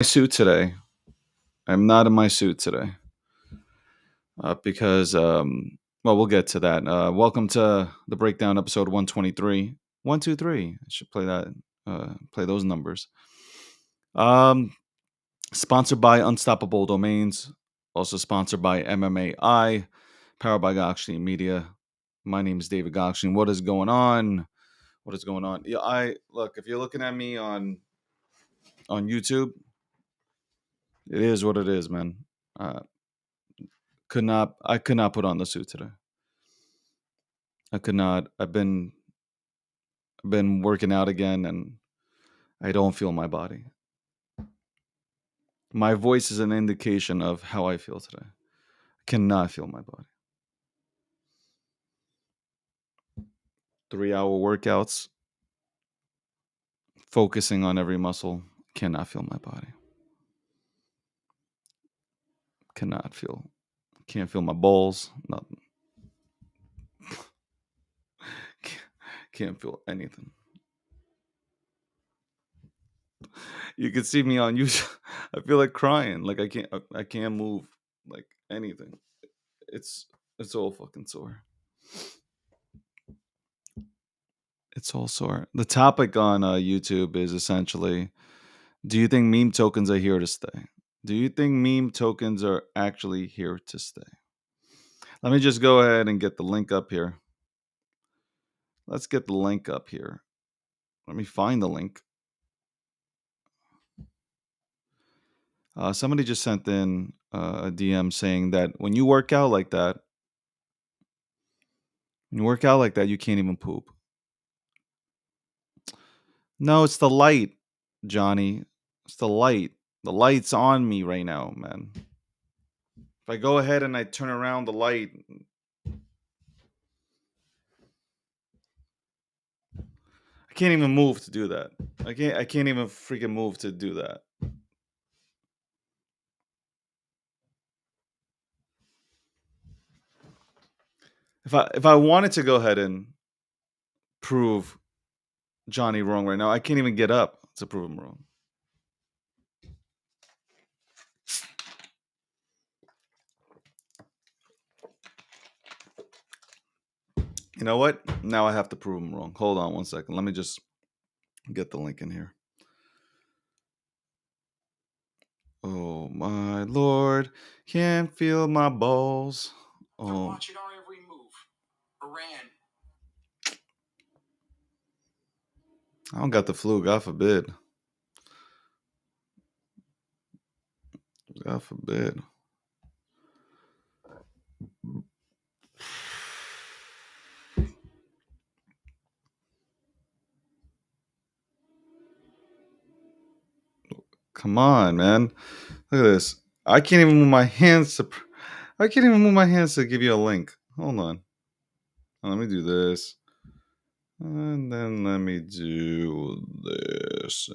Suit today. I'm not in my suit today because, well, we'll get to that. Welcome to the breakdown episode 123. 123. I should play that, play those numbers. Um, Sponsored by Unstoppable Domains, also sponsored by MMAI, powered by Gokhshtein Media. My name is David Gokhshtein. What is going on? What is going on? Yeah, I look. If you're looking at me on YouTube, it is what it is, man. Uh, I could not put on the suit today. I could not. I've been working out again and I don't feel my body. My voice is an indication of how I feel today. I cannot feel my body. 3-hour workouts, focusing on every muscle, cannot feel my body. Cannot feel. Can't feel my balls. Nothing. Can't feel anything. You can see me on YouTube. I feel like crying. Like I can't move like anything. It's it's all fucking sore. It's all sore. The topic on YouTube is essentially: do you think meme tokens are here to stay? Do you think meme tokens are actually here to stay? Let me just go ahead and get the link up here. Let's get the link up here. Let me find the link. Somebody just sent in a DM saying that when you work out like that, you can't even poop. No, it's the light, Johnny. It's the light. The light's on me right now, man. If I go ahead and I turn around the light, I can't even move to do that. I can't even freaking move to do that. If I wanted to go ahead and prove Johnny wrong right now, I can't even get up to prove him wrong. You know what? Now I have to prove him wrong. Hold on one second. Let me just get the link in here. Oh my lord, can't feel my balls. Oh, watching our every move. Iran. I don't got the flu. God forbid. God forbid. Come on, man. Look at this. I can't even move my hands to. I can't even move my hands to give you a link. Hold on. Let me do this. And then let me do this.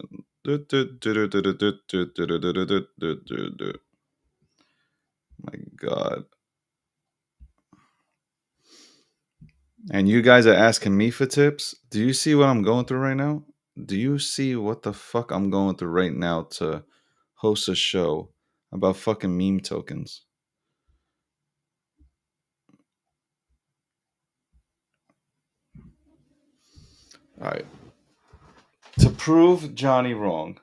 My God. And you guys are asking me for tips? Do you see what I'm going through right now? Do you see what the fuck I'm going through right now to host a show about fucking meme tokens? All right. To prove Johnny wrong,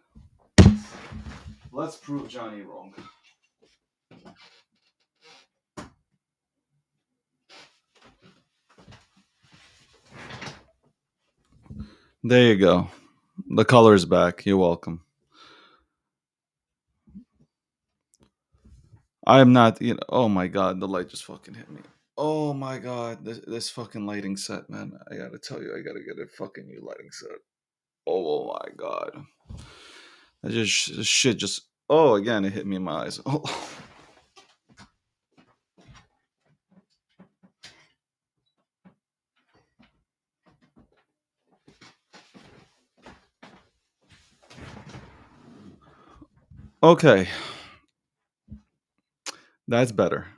let's prove Johnny wrong. There you go. The color is back. You're welcome. I am not, oh my God, the light just fucking hit me. Oh my God, this fucking lighting set, man. I gotta tell you, I gotta get a fucking new lighting set. Oh my God. This shit just, oh, again, it hit me in my eyes. Oh. Okay. That's better.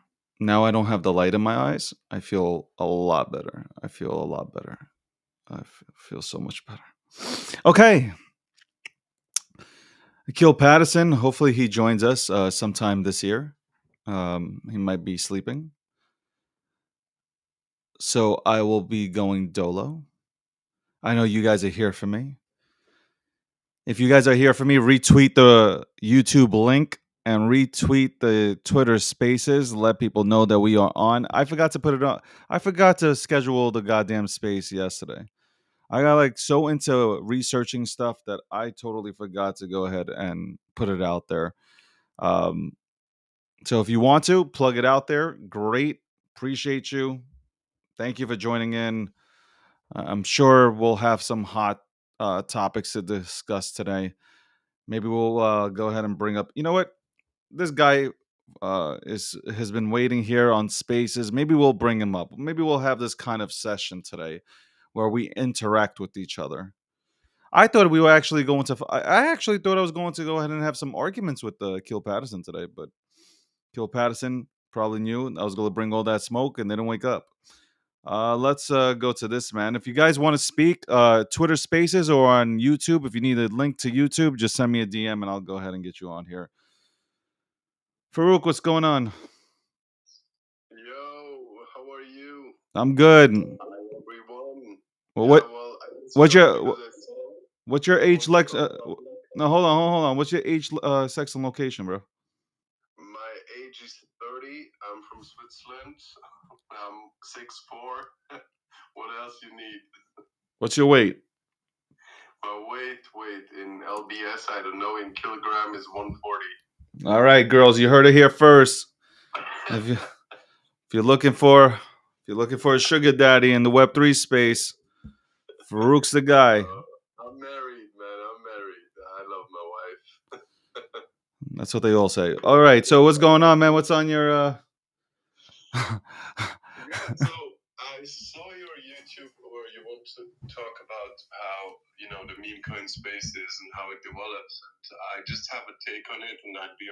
Now I don't have the light in my eyes. I feel a lot better. I feel a lot better. I feel so much better. Okay. Akil Patterson. Hopefully, he joins us sometime this year. He might be sleeping, so I will be going dolo. I know you guys are here for me. If you guys are here for me, retweet the YouTube link and retweet the Twitter Spaces. Let people know that we are on. I forgot to put it on. I forgot to schedule the goddamn space yesterday. I got like so into researching stuff that I totally forgot to go ahead and put it out there. Um, so if you want to plug it out there, great. Appreciate you. Thank you for joining in. I'm sure we'll have some hot topics to discuss today. Maybe we'll go ahead and bring up. You know what? This guy is has been waiting here on Spaces. Maybe we'll bring him up. Maybe we'll have this kind of session today where we interact with each other. I thought we were actually going to. I actually thought I was going to go ahead and have some arguments with Kill Patterson today, but Kill Patterson probably knew I was going to bring all that smoke and they didn't wake up. Let's go to this, man. If you guys want to speak, Twitter Spaces or on YouTube, if you need a link to YouTube, just send me a DM and I'll go ahead and get you on here. Farouk, what's going on? Yo, how are you? I'm good. Hi, everyone. Well, Yeah, well, I just what's joined your because I saw what's your you age, want to Lex? talk about No, hold on. What's your age, sex, and location, bro? my age is 30. I'm from Switzerland. I'm 6'4". What else you need? What's your weight? But wait. In LBS, I don't know. In kilogram is 140. All right, girls, you heard it here first. If you if you're looking for a sugar daddy in the Web3 space, Farouk's the guy. I'm married, man. I'm married. I love my wife. That's what they all say. All right, so what's going on, man? What's on your Yeah, so I saw your YouTube where you want to talk about how, the meme coin space is and how it develops. And I just have a take on it, and I'd be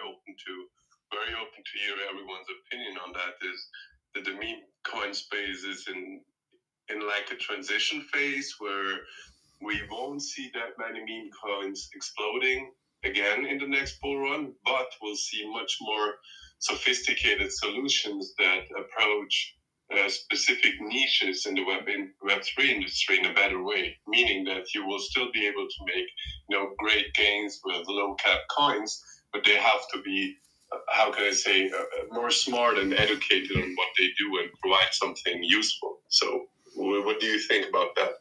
very open to hear everyone's opinion on that. Is that the meme coin space is in like a transition phase where we won't see that many meme coins exploding again in the next bull run, but we'll see much more sophisticated solutions that approach specific niches in the Web3 industry in a better way, meaning that you will still be able to make great gains with low cap coins, but they have to be how can I say more smart and educated on what they do and provide something useful. So, what do you think about that?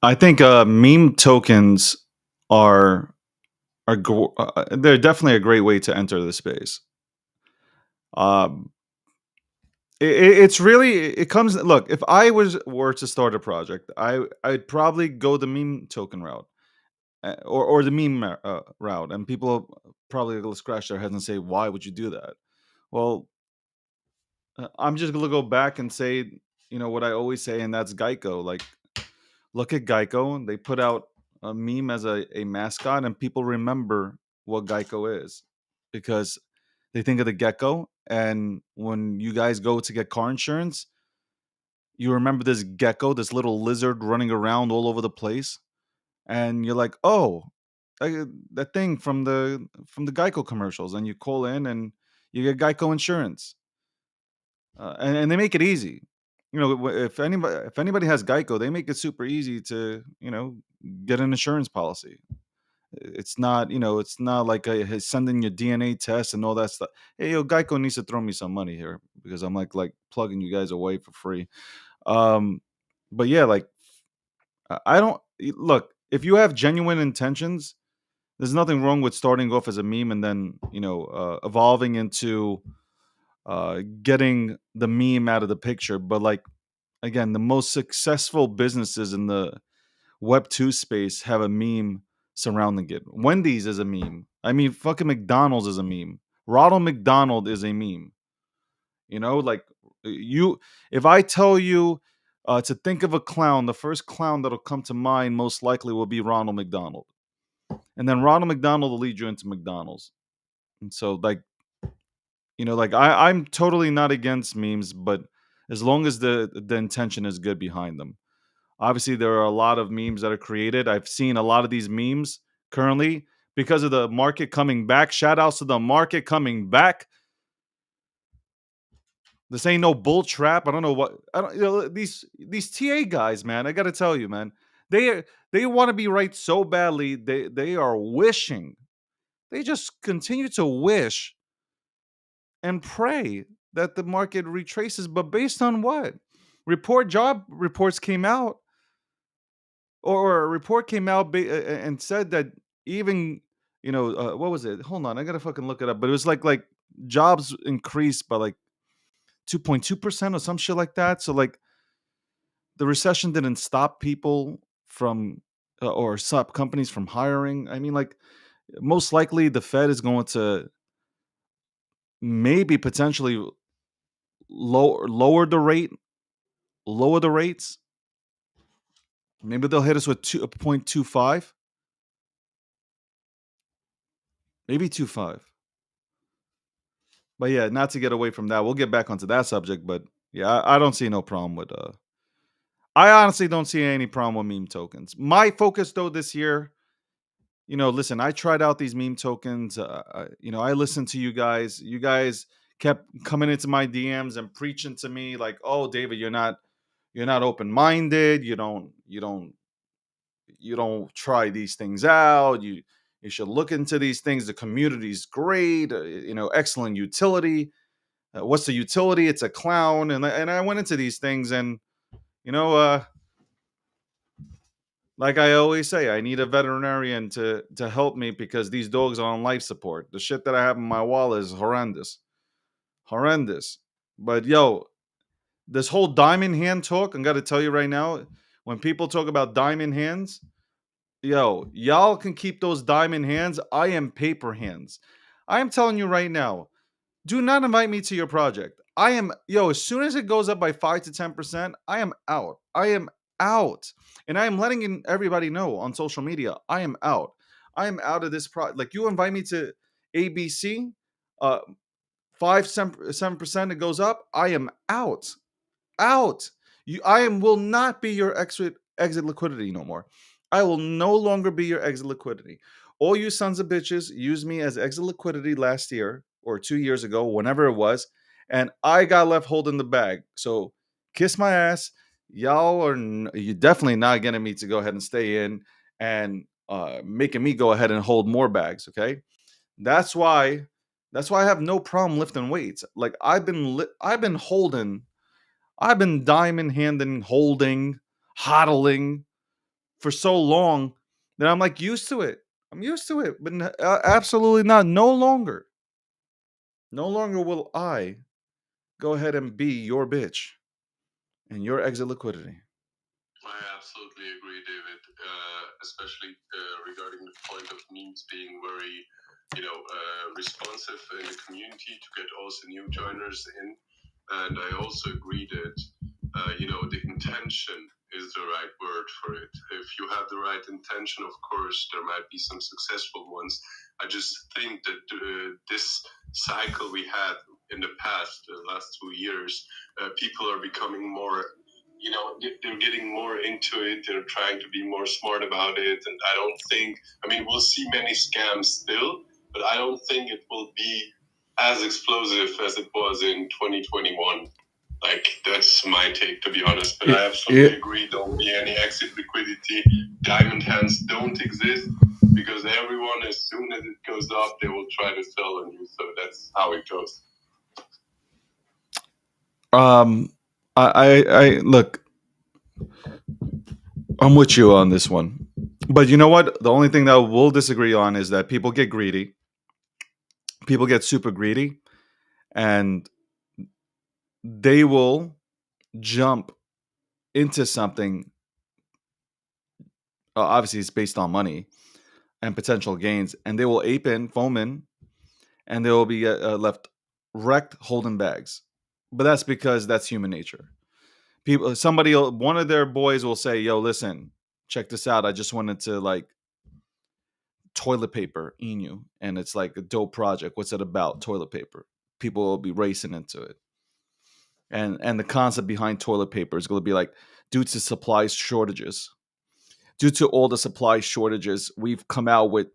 I think meme tokens are they're definitely a great way to enter the space. Um, it's really it comes. Look, if I were to start a project, I'd probably go the meme token route, or the meme route, and people probably will scratch their heads and say, "Why would you do that?" Well, I'm just gonna go back and say, what I always say, and that's Geico. Like, look at Geico. They put out a meme as a mascot, and people remember what Geico is because they think of the gecko. And when you guys go to get car insurance, you remember this gecko, this little lizard running around all over the place, and you're like, "Oh, that thing from the Geico commercials." And you call in and you get Geico insurance, and they make it easy. If anybody has Geico, they make it super easy to get an insurance policy. It's not like sending your DNA test and all that stuff. Hey, yo, Geico needs to throw me some money here because I'm like plugging you guys away for free. Um, but yeah, like I don't look if you have genuine intentions. There's nothing wrong with starting off as a meme and then evolving into getting the meme out of the picture. But like again, the most successful businesses in the Web2 space have a meme surrounding it. Wendy's is a meme. I mean, fucking McDonald's is a meme. Ronald McDonald is a meme. Like you, if I tell you to think of a clown, the first clown that'll come to mind most likely will be Ronald McDonald. And then Ronald McDonald will lead you into McDonald's. And so, like I'm totally not against memes, but as long as the intention is good behind them. Obviously, there are a lot of memes that are created. I've seen a lot of these memes currently because of the market coming back. Shout outs to the market coming back. This ain't no bull trap. I don't know what I don't. These TA guys, man. I got to tell you, man. They they want to be right so badly. They are wishing. They just continue to wish and pray that the market retraces. But based on what? Job reports came out, or a report came out and said that even what was it? Hold on, I gotta fucking look it up. But it was like jobs increased by like 2.2% or some shit like that. So like the recession didn't stop people from or stop companies from hiring. I mean, like most likely the Fed is going to maybe potentially lower the rates. Maybe they'll hit us with 2.25, maybe 2.5. But yeah, not to get away from that, we'll get back onto that subject. But yeah, I don't see no problem with. I honestly don't see any problem with meme tokens. My focus though this year, listen, I tried out these meme tokens. I listened to you guys. You guys kept coming into my DMs and preaching to me like, "Oh, David, you're not open minded. You don't try these things out. You should look into these things. The community's great. Excellent utility. What's the utility? It's a clown." And I went into these things, and you know, uh, like I always say, I need a veterinarian to help me because these dogs are on life support. The shit that I have in my wallet is horrendous, horrendous. But yo, this whole diamond hand talk, I'm gonna tell you right now, when people talk about diamond hands, yo, y'all can keep those diamond hands. I am paper hands. I am telling you right now, do not invite me to your project. I am, yo, as soon as it goes up by 5 to 10%, I am out. I am out. And I am letting everybody know on social media, I am out. I am out of this project. Like you invite me to ABC, uh 5 7% it goes up, I am out. Out. I am will not be your exit liquidity no more. I will no longer be your exit liquidity. All you sons of bitches used me as exit liquidity last year or 2 years ago, whenever it was, and I got left holding the bag. So kiss my ass. Y'all are you definitely not getting me to go ahead and stay in and making me go ahead and hold more bags. Okay, that's why. That's why I have no problem lifting weights. Like I've been diamond handing, holding, hodling for so long that I'm like used to it. I'm used to it, but absolutely not. No longer. No longer will I go ahead and be your bitch and your exit liquidity. I absolutely agree, David. Especially regarding the point of memes being very, responsive in the community to get also new joiners in. And I also agree that, the intention is the right word for it. If you have the right intention, of course, there might be some successful ones. I just think that this cycle we had in the past, the last 2 years, people are becoming more, they're getting more into it. They're trying to be more smart about it. And I don't think, we'll see many scams still, but I don't think it will be as explosive as it was in 2021. Like, that's my take, to be honest. But I absolutely agree. Don't be any exit liquidity. Diamond hands don't exist because everyone, as soon as it goes up, they will try to sell on you. So that's how it goes. I look, I'm with you on this one. But you know what? The only thing that we'll disagree on is that people get greedy. People get super greedy and they will jump into something. Obviously, it's based on money and potential gains, and they will ape in, foam in, and they will be left wrecked holding bags. But that's because that's human nature. One of their boys will say, "Yo, listen, check this out. I just wanted to like toilet paper Inu, and it's like a dope project. What's it about? Toilet paper." People will be racing into it, and the concept behind toilet paper is going to be like due to supply shortages. Due to all the supply shortages, we've come out with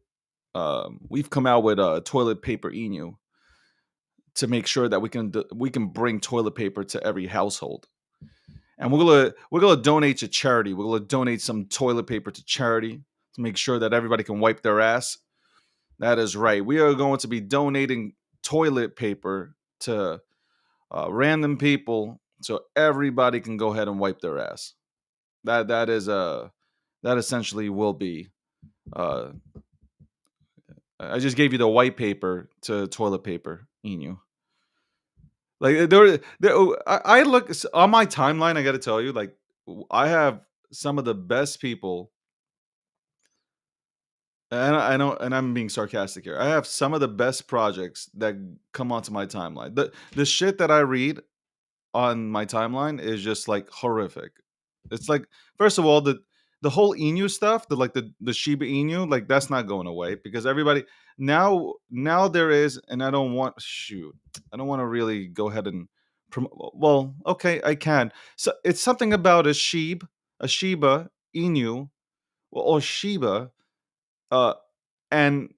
toilet paper enu to make sure that we can bring toilet paper to every household. And we're gonna donate to charity. We're gonna donate some toilet paper to charity to make sure that everybody can wipe their ass. That is right. We are going to be donating toilet paper to random people so everybody can go ahead and wipe their ass. That is that essentially will be. Uh, I just gave you the white paper to toilet paper, Enu. Like I look on my timeline. I got to tell you, like I have some of the best people, and I know, and I'm being sarcastic here. I have some of the best projects that come onto my timeline. The shit that I read on my timeline is just like horrific. It's like first of all the whole Inu stuff, the Shiba Inu, like that's not going away because everybody now there is, and I don't want to really go ahead and well, okay, I can. So it's something about a Shiba Inu, or Shiba, uh, and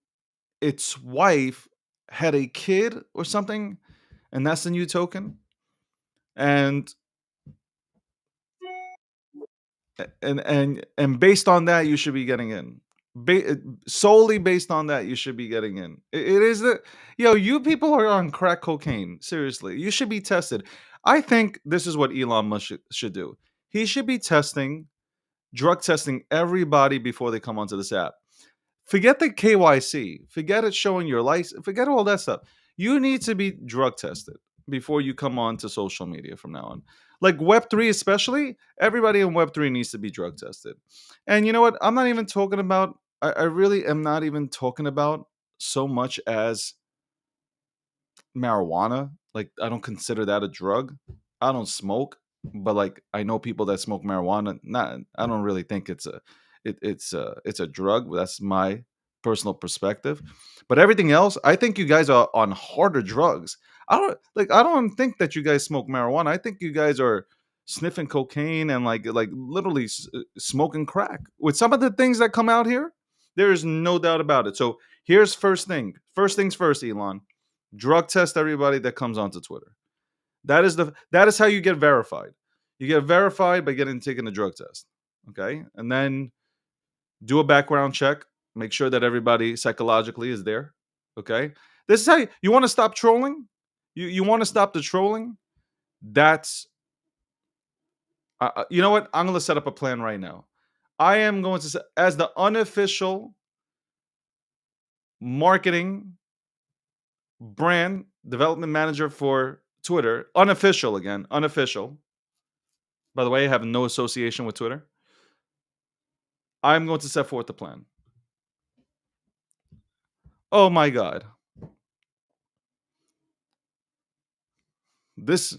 its wife had a kid or something, and that's the new token. And and based on that you should be getting in. Solely based on that you should be getting in. It is that, you people are on crack cocaine, seriously. You should be tested. I think this is what Elon Musk should do. He should be drug testing everybody before they come onto this app. Forget the KYC. Forget it showing your license. Forget all that stuff. You need to be drug tested before you come on to social media from now on. Like Web3, especially, everybody in Web3 needs to be drug tested. And you know what? I'm not even talking about, I really am not even talking about so much as marijuana. Like, I don't consider that a drug. I don't smoke, but like I know people that smoke marijuana. Not, I don't really think it's a drug. That's my personal perspective. But everything else, I think you guys are on harder drugs. I don't think that you guys smoke marijuana. I think you guys are sniffing cocaine and like literally smoking crack. With some of the things that come out here, there is no doubt about it. So here's first thing. First things first, Elon. Drug test everybody that comes onto Twitter. That is how you get verified. You get verified by getting taken a drug test. Okay? And then do a background check. Make sure that everybody psychologically is there. Okay? This is how you want to stop trolling? You want to stop the trolling? That's you know what? I'm going to set up a plan right now. I am going to as the unofficial marketing brand development manager for Twitter, unofficial again, unofficial. By the way, I have no association with Twitter. I'm going to set forth the plan. Oh my god. This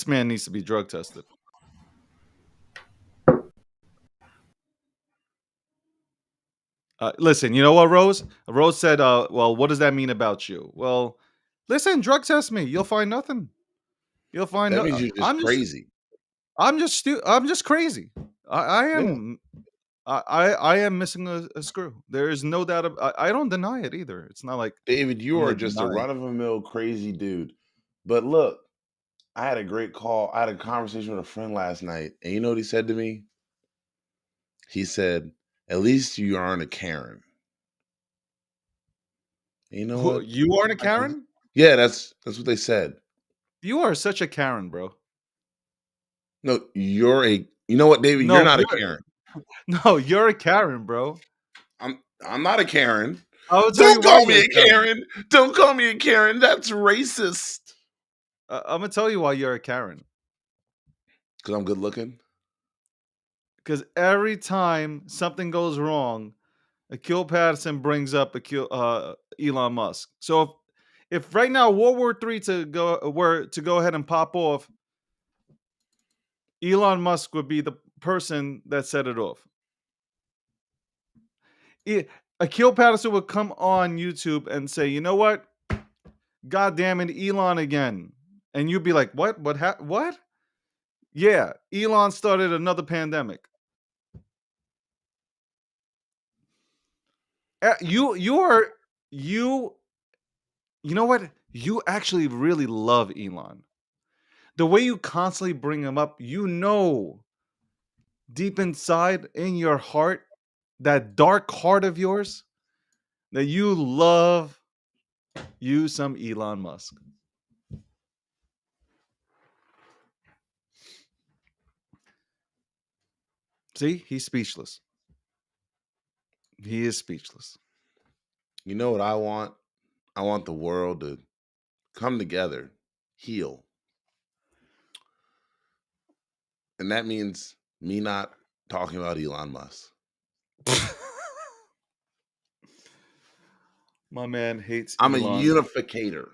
man needs to be drug tested. Listen, you know what, Rose? Rose said, well, what does that mean about you? Well, listen, drug test me. You'll find nothing. You'll find That no. means you're just crazy. I'm just crazy. I Yeah. am. I am missing a screw. There is no doubt. I don't deny it either. It's not like David, you I'm are like just a denying. run of the mill crazy dude. But look, I had a great call. I had a conversation with a friend last night. And you know what he said to me? He said, at least you aren't a Karen. And you know Who, what? you aren't a Karen? Yeah, that's what they said. You are such a Karen, bro. No, you know what, David? You're No, not a you're Karen. no, you're a Karen, bro. I'm not a Karen. I will tell you Don't why call you're me a a Karen. Karen. Don't call me a Karen. That's racist. I'm gonna tell you why you're a Karen. Because I'm good looking. Because every time something goes wrong, Akil Patterson brings up Elon Musk. So if right now World War III were to go ahead and pop off, Elon Musk would be the person that set it off. Akil Patterson would come on YouTube and say, "You know what? God damn it, Elon again." And you'd be like, "What? What? Yeah, Elon started another pandemic. You you know what? You actually really love Elon. The way you constantly bring him up, you know deep inside in your heart, that dark heart of yours, that you love you some Elon Musk. See, he's speechless. He is speechless. You know what I want? I want the world to come together, heal. And that means me not talking about Elon Musk. My man hates I'm a Elon. unificator.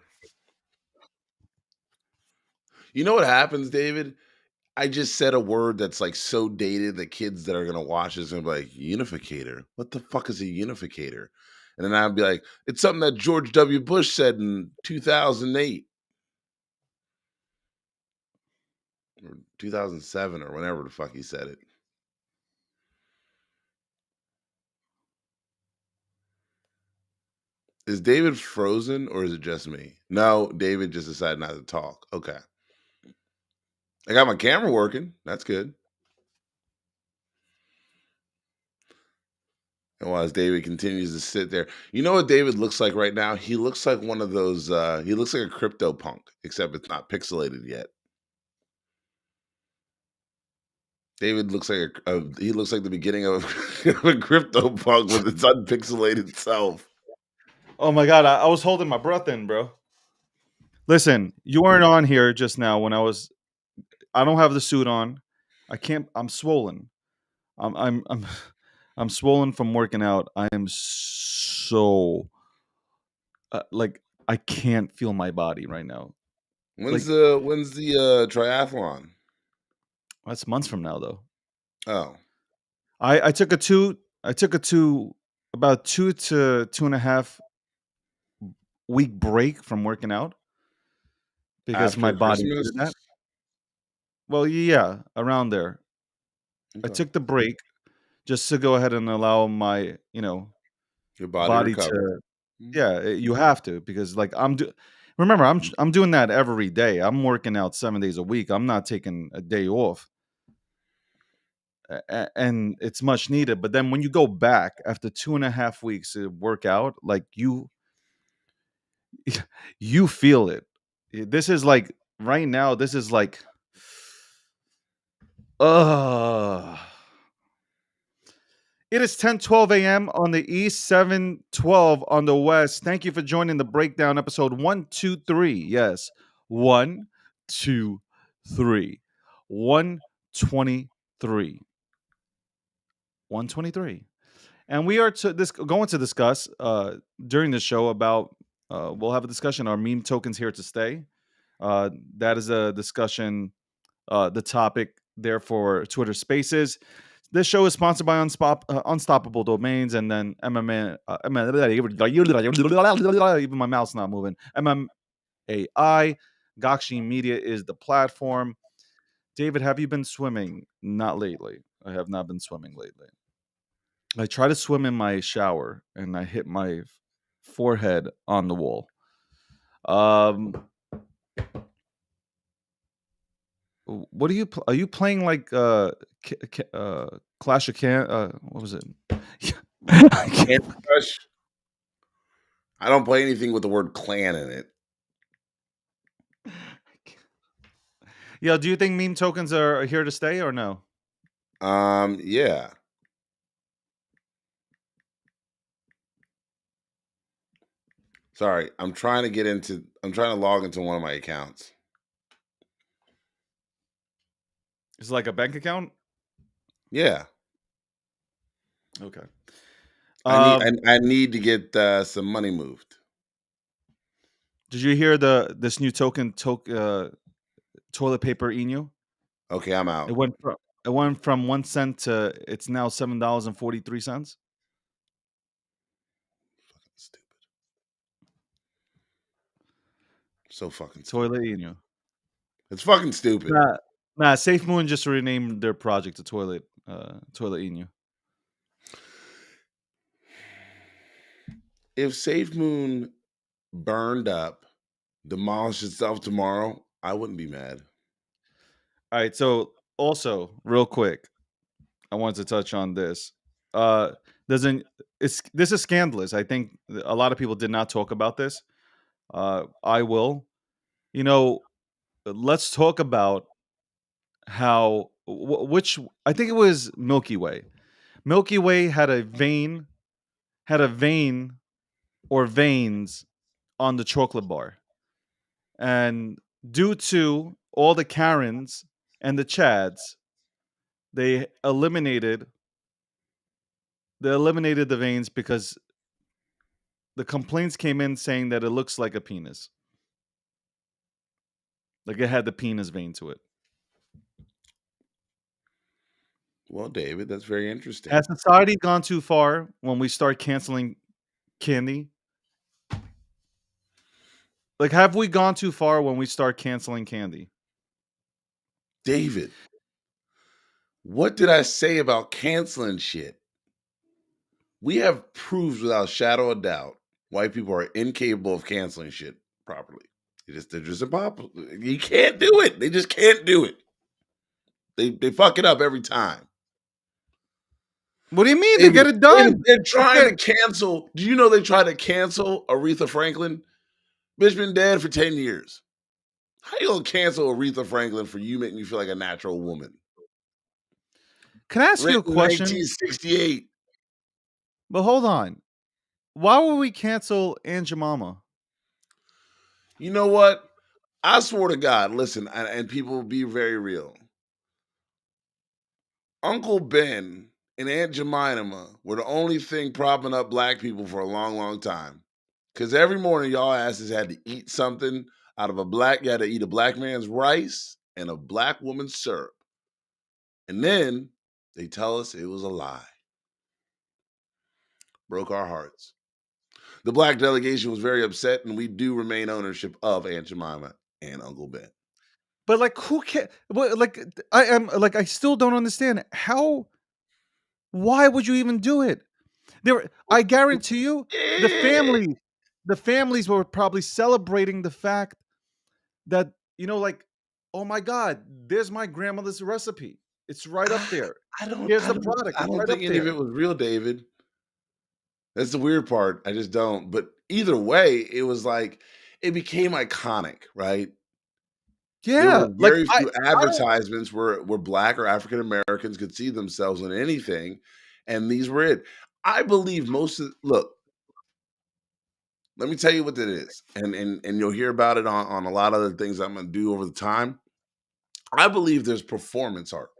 You know what happens, David? I just said a word that's like so dated that kids that are gonna watch this gonna be like, unificator. What the fuck is a unificator? And then I'd be like, it's something that George W. Bush said in 2008 or 2007 or whenever the fuck he said it. Is David frozen or is it just me? No, David just decided not to talk. Okay. I got my camera working. That's good. And while as David continues to sit there, you know what David looks like right now? He looks like one of those, he looks like a crypto punk, except it's not pixelated yet. David looks like he looks like the beginning of of a crypto punk with its unpixelated self. Oh my god, I was holding my breath in, bro. Listen, you weren't on here just now when I don't have the suit on. I can't. I'm swollen. I'm I'm swollen from working out. I am so like I can't feel my body right now. When's Like the triathlon? that's months from now though. Oh, I took a two. I took a two about 2 to 2.5 week break from working out because my after body Christmas? needed that. Well, yeah, around there. I Okay. took the break just to go ahead and allow my Your body body recover. to. Yeah, you have to because like remember I'm doing that every day. I'm working out 7 days a week. I'm not taking a day off. And it's much needed. But then when you go back after 2.5 weeks to work out, like you feel it. This is like right now. This is like, uh it is 10:12 a.m. on the east, 7:12 on the west. Thank you for joining the breakdown episode 123. Yes, 123, 123, 123. And we are going to discuss during the show about we'll have a discussion. Are meme tokens here to stay? That is a discussion. The topic there for Twitter Spaces. This show is sponsored by Unstoppable Domains and then MMA. Even my mouth's not moving. MMAI. Gokhshtein Media is the platform. David, have you been swimming? Not lately. I have not been swimming lately. I try to swim in my shower and I hit my forehead on the wall. What are are you playing like Clash of Can what was it? I Candy can't- Crush. I don't play anything with the word clan in it. Yeah, do you think meme tokens are here to stay or no? Yeah. Sorry, I'm trying to log into one of my accounts. It's like a bank account? Yeah. Okay. I need to get some money moved. Did you hear this new toilet paper Inu? Okay, I'm It out. went from 1 cent to it's now $7.43. Stupid. So fucking stupid. Toilet Inu. It's fucking stupid. Nah, Safe Moon just renamed their project to Toilet Inu. If Safe Moon burned up, demolished itself tomorrow, I wouldn't be mad. All right, so also real quick, I wanted to touch on this. Doesn't this is scandalous? I think a lot of people did not talk about this. I will. You know, let's talk about how which I think it was Milky Way. Milky Way had a vein or veins on the chocolate bar, and due to all the Karens and the Chads, they eliminated the veins because the complaints came in saying that it looks like a penis. Like it had the penis vein to it. Well, David, that's very Has interesting. society gone too far when we start canceling candy? Like, have we gone too far when we start canceling candy? David, what did I say about canceling shit? We have proved without a shadow of doubt white people are incapable of canceling shit properly. They're just impossible. You can't do it. They just can't do it. They fuck it up every time. What do you mean? They David, get it done. they're If trying to cancel. Do you know they tried to cancel Aretha Franklin? Bitch been dead for 10 years. How you gonna cancel Aretha Franklin for you making me feel like a natural woman? Can I ask you a Written in question? 1968. But hold on. Why would we cancel Aunt Jemima? You know what? I swear to God, listen, and people will be very real. Uncle Ben and Aunt Jemima were the only thing propping up black people for a long, long time. Because every morning y'all asses had to eat something out of you had to eat a black man's rice and a black woman's syrup. And then they tell us it was a lie. Broke our hearts. The black delegation was very upset, and we do remain ownership of Aunt Jemima and Uncle Ben. But like, who can? Like, I am like, I still don't understand how. Why would you even do it? I guarantee you, the Eh, family, the families were probably celebrating the fact that like, oh my God, there's my grandmother's recipe. It's right up I there. I don't Here's I the don't product. I It's don't right think up any of there. it was real, David. That's the weird part. I just don't. But either way, it was like it became iconic, right? There Yeah, were like very I, few I don't. advertisements where black or African Americans could see themselves in anything, and these were it. I believe most of look, let me tell you what it is, and you'll hear about it on a lot of the things I'm gonna do over the time. I believe there's performance art.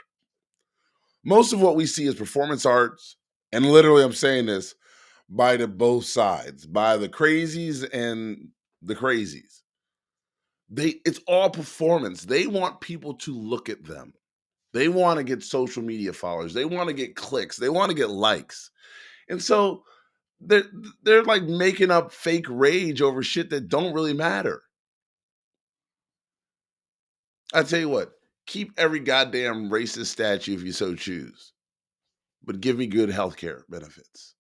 Most of what we see is performance arts, and literally I'm saying this by the both sides, by the crazies and the crazies. It's all performance. They want people to look at them. They want to get social media followers. They want to get clicks. They want to get likes. And so they're they're like making up fake rage over shit that don't really matter. I tell you what, keep every goddamn racist statue if you so choose, but give me good healthcare benefits.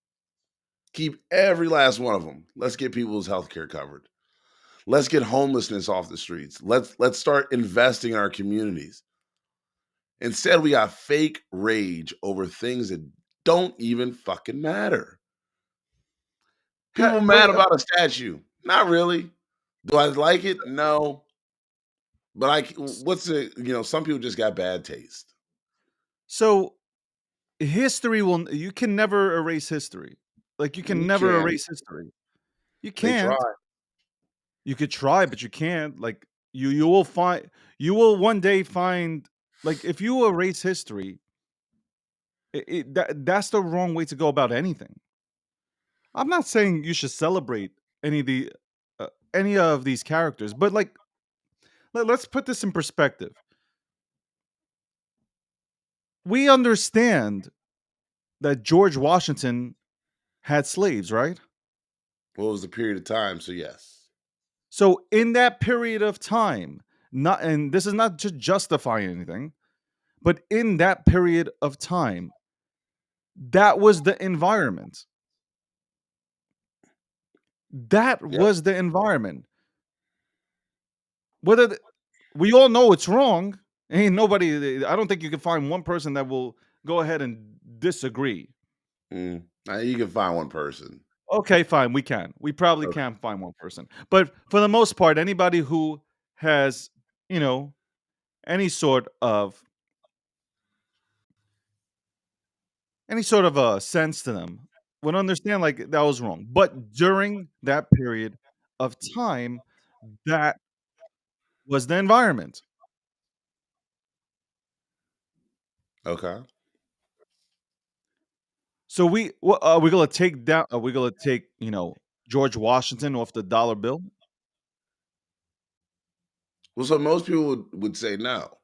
Keep every last one of them. Let's get people's healthcare covered. Let's get homelessness off the streets. Let's start investing in our communities. Instead, we got fake rage over things that don't even fucking matter. People But mad about a statue. Not really. Do I like it? No. But what's the, some people just got bad taste. so history will. You can never erase history. Like you can You never can. erase history. You They try. can't. You could try, but you can't. Like you will find. You will one day find. Like if you erase history, that's the wrong way to go about anything. I'm not saying you should celebrate any of the any of these characters, but like let's put this in perspective. We understand that George Washington had slaves, right? What was the period of time? So yes. So in that period of time, Not, and this is not to justify anything, but in that period of time, that was the environment. That Yep. was the environment. Whether we all know it's wrong. Ain't nobody. I don't think you can find one person that will go ahead and disagree. You can find one person. Okay, fine. We can. We probably Okay. can find one person. But for the most part, anybody who has, you know, any sort of a sense to them would understand like that was wrong. But during that period of time, that was the environment. Okay. So are we gonna take down? Are we gonna take George Washington off the dollar bill? Well, so most people would say no.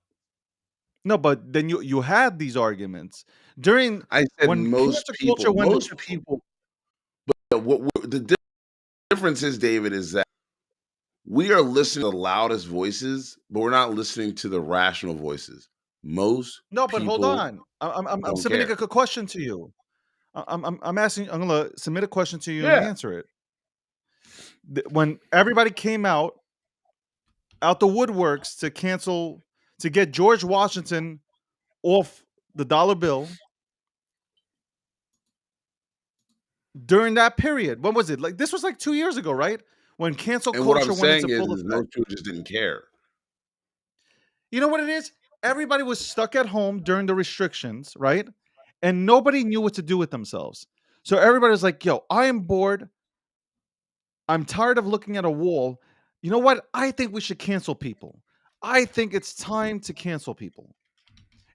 No, but then you had these arguments during I said when most cancer culture people. went the Most tip. people. The difference is, David, is that we are listening to the loudest voices, but we're not listening to the rational voices. Most No, but hold people on. I'm don't submitting care. a question to you. I'm asking. I'm gonna submit a question to you and Yeah. answer it. When everybody came out the woodworks to get George Washington off the dollar bill during that period. When was it? Like this was like 2 years ago, right? When cancel And what I'm culture went into saying full is effect. most people just didn't care. You know what it is? Everybody was stuck at home during the restrictions, right? And nobody knew what to do with themselves. So everybody was like, yo, I am bored. I'm tired of looking at a wall. You know what? I think we should cancel people. I think it's time to cancel people.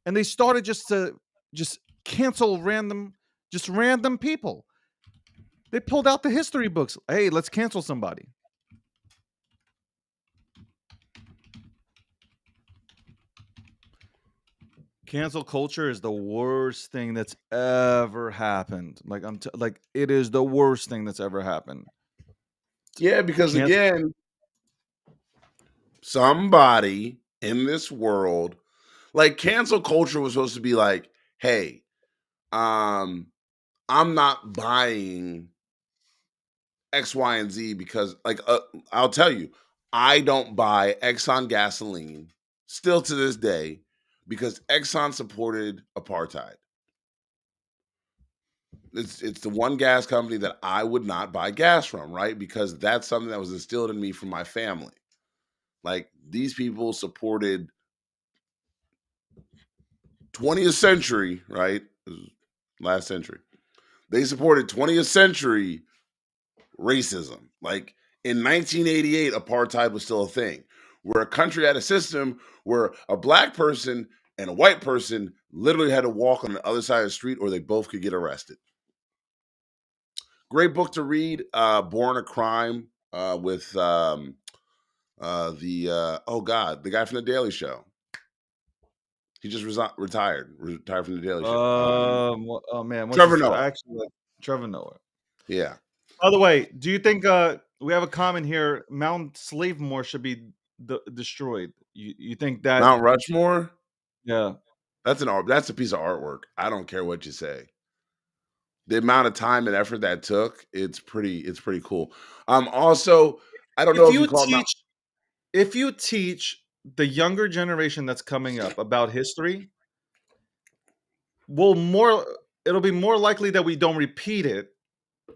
And they started just cancel random people. They pulled out the history books. Hey, let's cancel somebody. Cancel culture is the worst thing that's ever happened. Like like it is the worst thing that's ever happened. Yeah, because Cancel. again, somebody in this world, like cancel culture was supposed to be like, hey, um, I'm not buying X, Y, and Z because, like, I'll tell you, I don't buy Exxon gasoline still to this day because Exxon supported apartheid. It's the one gas company that I would not buy gas from, right? Because that's something that was instilled in me from my family. Like these people supported 20th century, right? Last century. They supported 20th century racism. Like in 1988, apartheid was still a thing, where a country had a system where a black person and a white person literally had to walk on the other side of the street or they both could get arrested. Great book to read, Born a Crime, with oh god, the guy from the Daily Show. He just retired from the Daily Show. Oh man, what's Trevor this? I Noah. actually like Trevor Noah. Yeah. By the way, do you think we have a comment here? Mount Slavemore should be destroyed. You think that? Mount Rushmore. Yeah. That's a piece of artwork. I don't care what you say. The amount of time and effort that took, it's pretty cool. Also, I don't know If if you you call it Mount. teach, if you teach the younger generation that's coming up about history, will more it'll be more likely that we don't repeat it.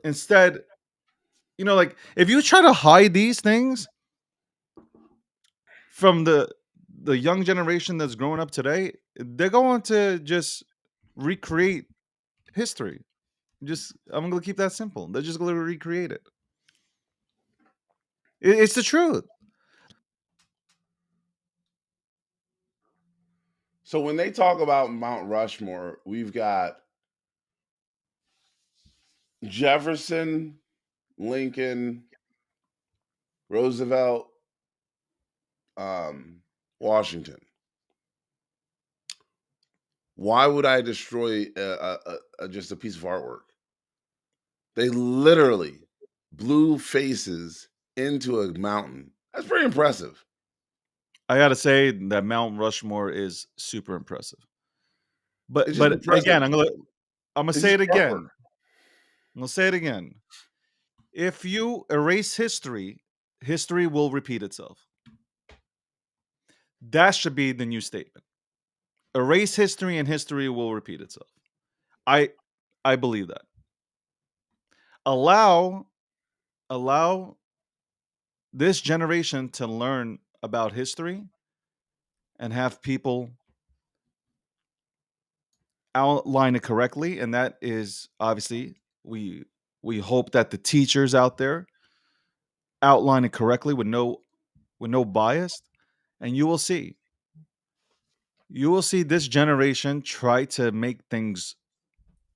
Instead, like if you try to hide these things from the young generation that's growing up today, they're going to just recreate history. Just I'm gonna keep that simple. They're just gonna recreate it. It's the truth. So when they talk about Mount Rushmore, we've got Jefferson, Lincoln, Roosevelt, Washington. Why would I destroy just a piece of artwork? They literally blew faces into a mountain. That's pretty impressive. I gotta say that Mount Rushmore is super impressive. It's just But impressive. again, I'm gonna It's say just it artwork. again. I'm gonna say it again. If you erase history, history will repeat itself. That should be the new statement. Erase history and history will repeat itself. I I believe that. Allow allow this generation to learn about history and have people outline it correctly, and that is obviously we we hope that the teachers out there outline it correctly with no bias, and you will see this generation try to make things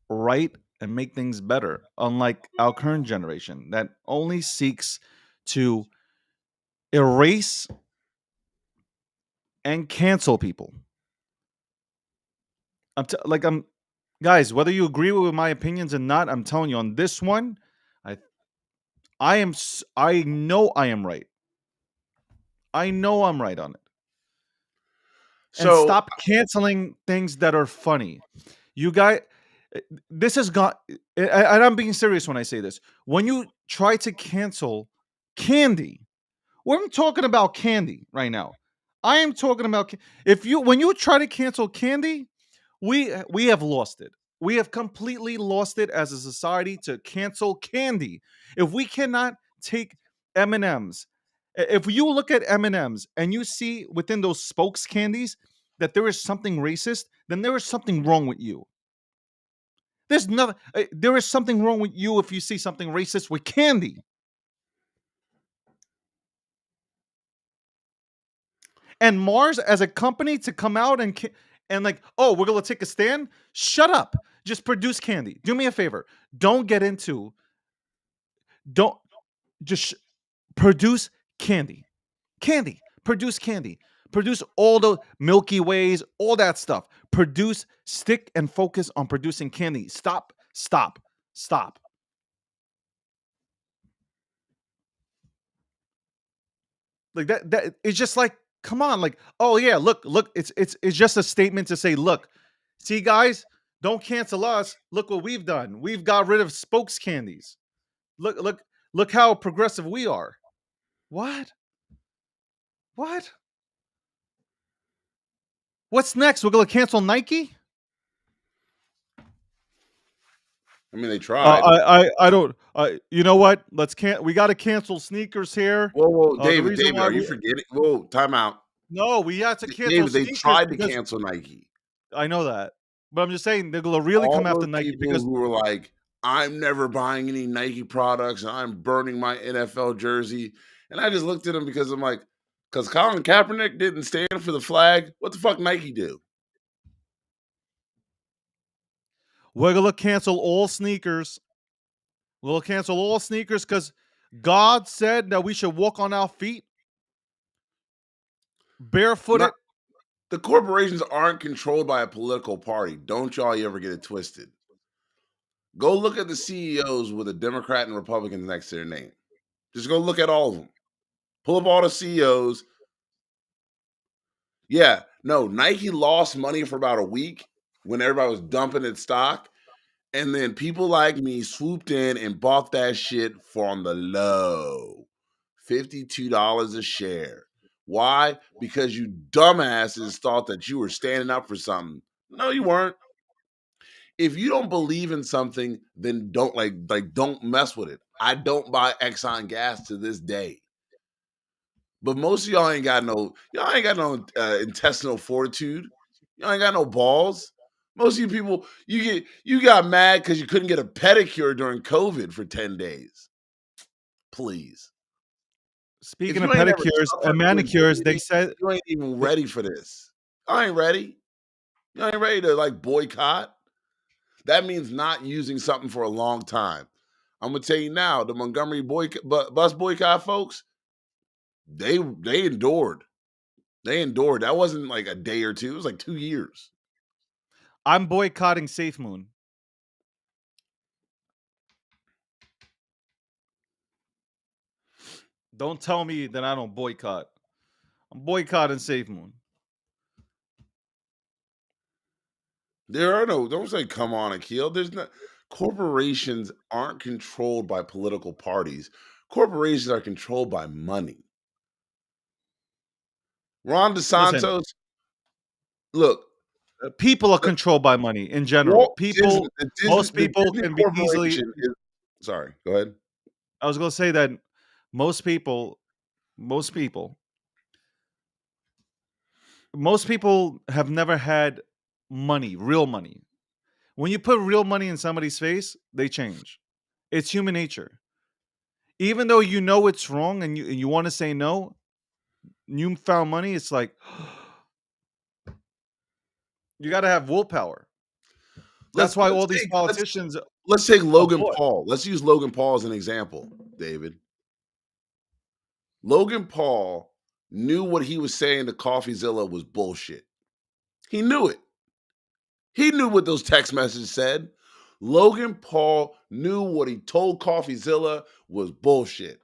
right and make things better, unlike our current generation that only seeks to erase and cancel people. I'm guys, whether you agree with my opinions or not, I'm telling you on this one, I I know I am right. I know I'm right on it. And So stop canceling things that are funny. You guys, this has got, and I'm being serious when I say this. When you try to cancel candy, we're talking about candy right now. I am talking about if you when you try to cancel candy, we have lost it. We have completely lost it as a society to cancel candy. If we cannot take M&Ms, if you look at M&Ms and you see within those spokes candies that there is something racist, then there is something wrong with you. There's nothing. There is something wrong with you if you see something racist with candy. And Mars as a company to come out and like, oh, we're gonna take a stand. Shut up. Just produce candy. Do me a favor. Don't get into. Don't just produce candy. Candy. Produce candy. Produce all the Milky Ways, all that stuff. Produce. Stick and focus on producing candy. Stop. Stop. Stop. Like that it's just like, come on, like, oh yeah, look, it's just a statement to say, look, see guys, don't cancel us. Look what we've done. We've got rid of spokes candies. Look how progressive we are. What? What? What's next? We're gonna cancel Nike? I mean, they tried. I don't. You know what? We got to cancel sneakers here. Whoa, whoa, The David, reason David, why are you we forgetting? Whoa, time out. no, we have to cancel David, they sneakers tried to because cancel Nike. I know that, but I'm just saying they're gonna really All come after those Nike people because who were like, I'm never buying any Nike products and I'm burning my NFL jersey. And I just looked at them because I'm like, because Colin Kaepernick didn't stand for the flag. What the fuck Nike do? we're gonna cancel all sneakers. We'll cancel all sneakers because God said that we should walk on our feet Not barefooted. the corporations aren't controlled by a political party. Don't y'all ever get it twisted. Go look at the CEOs with a Democrat and Republican next to their name. Just go look at all of them. Pull up all the CEOs. Yeah, no, Nike lost money for about a week when everybody was dumping its stock. And then people like me swooped in and bought that shit for on the low $52 a share. Why? Because you dumbasses thought that you were standing up for something. No, you weren't. If you don't believe in something, then don't don't mess with it. I don't buy Exxon gas to this day. But most of y'all ain't got no intestinal fortitude. Y'all ain't got no balls. Most of you people, you got mad because you couldn't get a pedicure during COVID for 10 days. Please. If Speaking of you ain't never pedicures and suffered with manicures, they dating, said you ain't even they, ready for this. I ain't ready. You ain't ready to like boycott. That means not using something for a long time. I'm gonna tell you now, the Montgomery bus boycott folks, they endured. They endured. That wasn't like a day or two. It was like 2 years. I'm boycotting Safe Moon. Don't tell me that I don't boycott. I'm boycotting Safe Moon. There are no. Don't say come on, Akil. There's no. Corporations aren't controlled by political parties. Corporations are controlled by money. Ron Listen, DeSantos, look, people are the controlled by money in general. Walt Disney, Most the people Disney can be easily. Corporation is. Sorry, go ahead. I was going to say that most people, most people, most people have never had money, real money. When you put real money in somebody's face, they change. It's human nature. Even though you know it's wrong and you want to say no, you found money. It's like you got to have willpower. That's why all these politicians let's take are Logan bought. Paul. Let's use Logan Paul as an example, David. Logan Paul knew what he was saying to CoffeeZilla was bullshit. He knew it. He knew what those text messages said. Logan Paul knew what he told CoffeeZilla was bullshit.